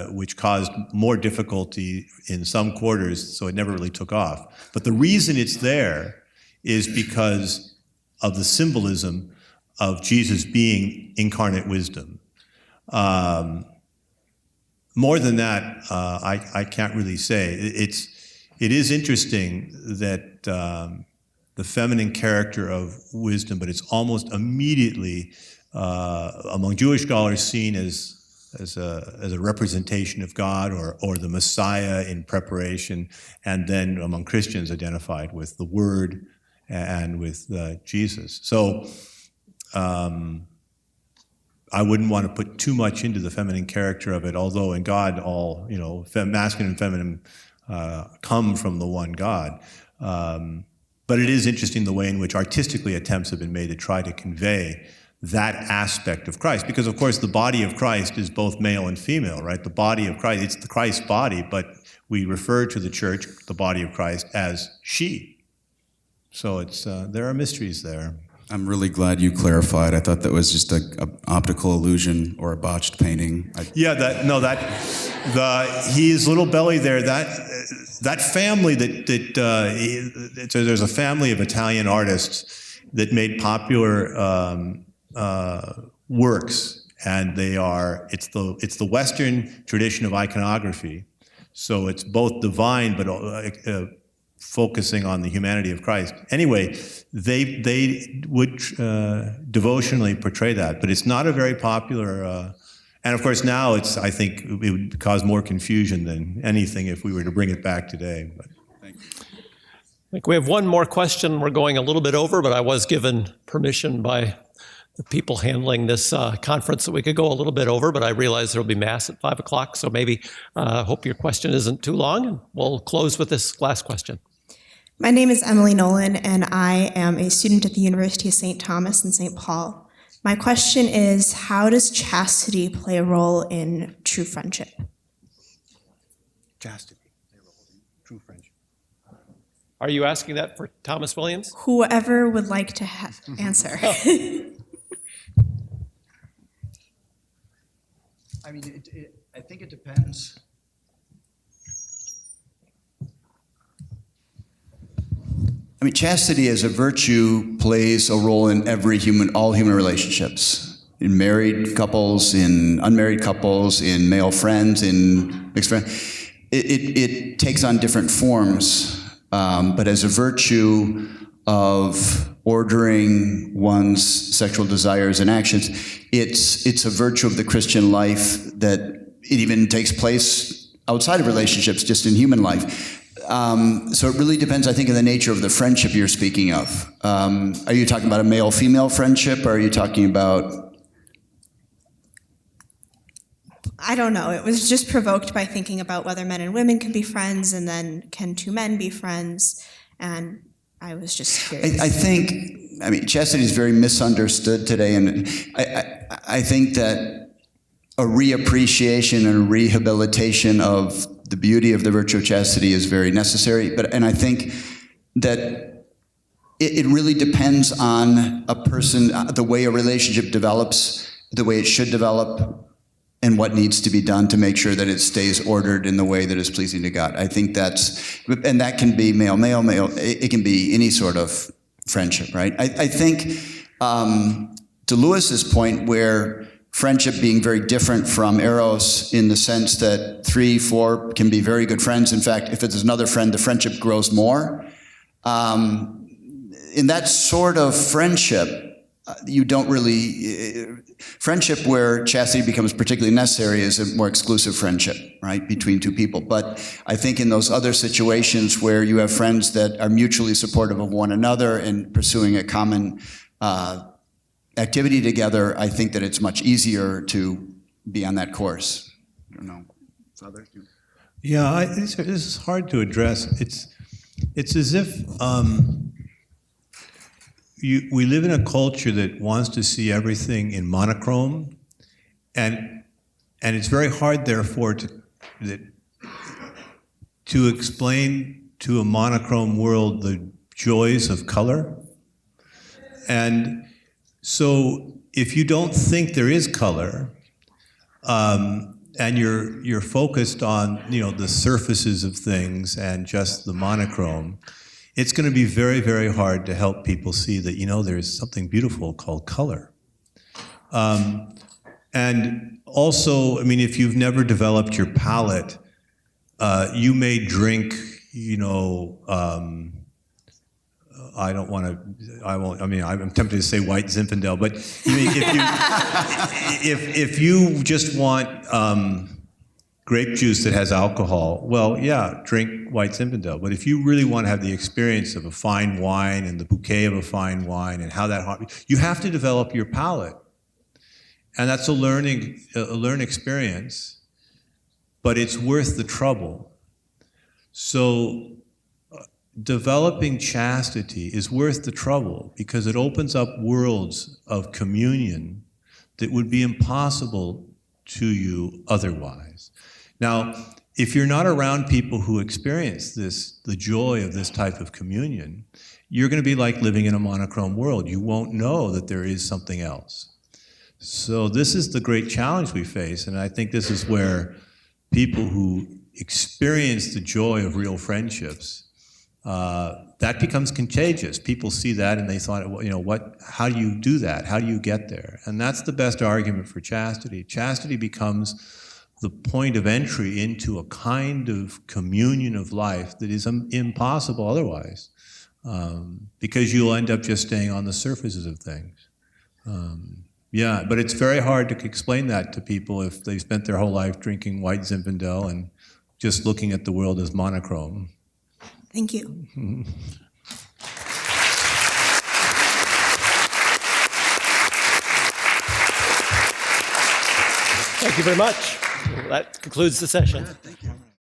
which caused more difficulty in some quarters, so it never really took off. But the reason it's there is because of the symbolism of Jesus being incarnate wisdom. More than that, I can't really say. It is interesting that the feminine character of wisdom, but it's almost immediately among Jewish scholars seen as a representation of God or the Messiah in preparation, and then among Christians identified with the Word and with Jesus. So. I wouldn't want to put too much into the feminine character of it, although in God all, masculine and feminine come from the one God. But it is interesting the way in which artistically attempts have been made to try to convey that aspect of Christ. Because, of course, the body of Christ is both male and female, right? The body of Christ, it's the Christ body, but we refer to the church, the body of Christ, as she. So there are mysteries there. I'm really glad you clarified. I thought that was just an optical illusion or a botched painting. His little belly there, that family there's a family of Italian artists that made popular works, and it's the Western tradition of iconography. So it's both divine, but focusing on the humanity of Christ. Anyway, they would devotionally portray that, but it's not a very popular. And of course, now I think it would cause more confusion than anything if we were to bring it back today. But. Thank you. I think we have one more question. We're going a little bit over, but I was given permission by the people handling this conference that we could go a little bit over, but I realize there'll be Mass at 5 o'clock, so maybe hope your question isn't too long, and we'll close with this last question. My name is Emily Nolan, and I am a student at the University of St. Thomas in St. Paul. My question is, how does chastity play a role in true friendship? Chastity, true friendship. Are you asking that for Thomas Williams? Whoever would like to answer. I mean, I think it depends. I mean, chastity as a virtue plays a role in all human relationships. In married couples, in unmarried couples, in male friends, in mixed friends. It takes on different forms, but as a virtue of ordering one's sexual desires and actions, it's a virtue of the Christian life that it even takes place outside of relationships, just in human life. So it really depends, I think, on the nature of the friendship you're speaking of. Are you talking about a male-female friendship, or are you talking about... I don't know. It was just provoked by thinking about whether men and women can be friends, and then can two men be friends? And I was just curious. I think, chastity is very misunderstood today, and I think that a reappreciation and a rehabilitation of the beauty of the virtue of chastity is very necessary. And I think that it really depends on a person, the way a relationship develops, the way it should develop, and what needs to be done to make sure that it stays ordered in the way that is pleasing to God. I think and that can be male. It can be any sort of friendship, right? I think to Lewis's point, where friendship being very different from eros in the sense that 3, 4 can be very good friends. In fact, if it's another friend, the friendship grows more. In that sort of friendship, you don't really... friendship where chastity becomes particularly necessary is a more exclusive friendship, right, between two people. But I think in those other situations where you have friends that are mutually supportive of one another and pursuing a common activity together, I think that it's much easier to be on that course. I don't know. Father? Yeah, this is hard to address. It's as if we live in a culture that wants to see everything in monochrome, and it's very hard, therefore, to explain to a monochrome world the joys of color. And so if you don't think there is color, and you're focused on the surfaces of things and just the monochrome, it's going to be very, very hard to help people see that there's something beautiful called color. And also, if you've never developed your palate, you may drink, I'm tempted to say white Zinfandel, but if you just want grape juice that has alcohol, well, yeah, drink white Zinfandel. But if you really want to have the experience of a fine wine and the bouquet of a fine wine and how that you have to develop your palate, and that's a learned experience, but it's worth the trouble. So developing chastity is worth the trouble because it opens up worlds of communion that would be impossible to you otherwise. Now, if you're not around people who experience the joy of this type of communion, you're going to be like living in a monochrome world. You won't know that there is something else. So this is the great challenge we face, and I think this is where people who experience the joy of real friendships, that becomes contagious. People see that and they thought, how do you do that? How do you get there? And that's the best argument for chastity. Chastity becomes the point of entry into a kind of communion of life that is impossible otherwise, because you'll end up just staying on the surfaces of things. Yeah, but it's very hard to explain that to people if they spent their whole life drinking white Zinfandel and just looking at the world as monochrome. Thank you. Thank you very much. That concludes the session.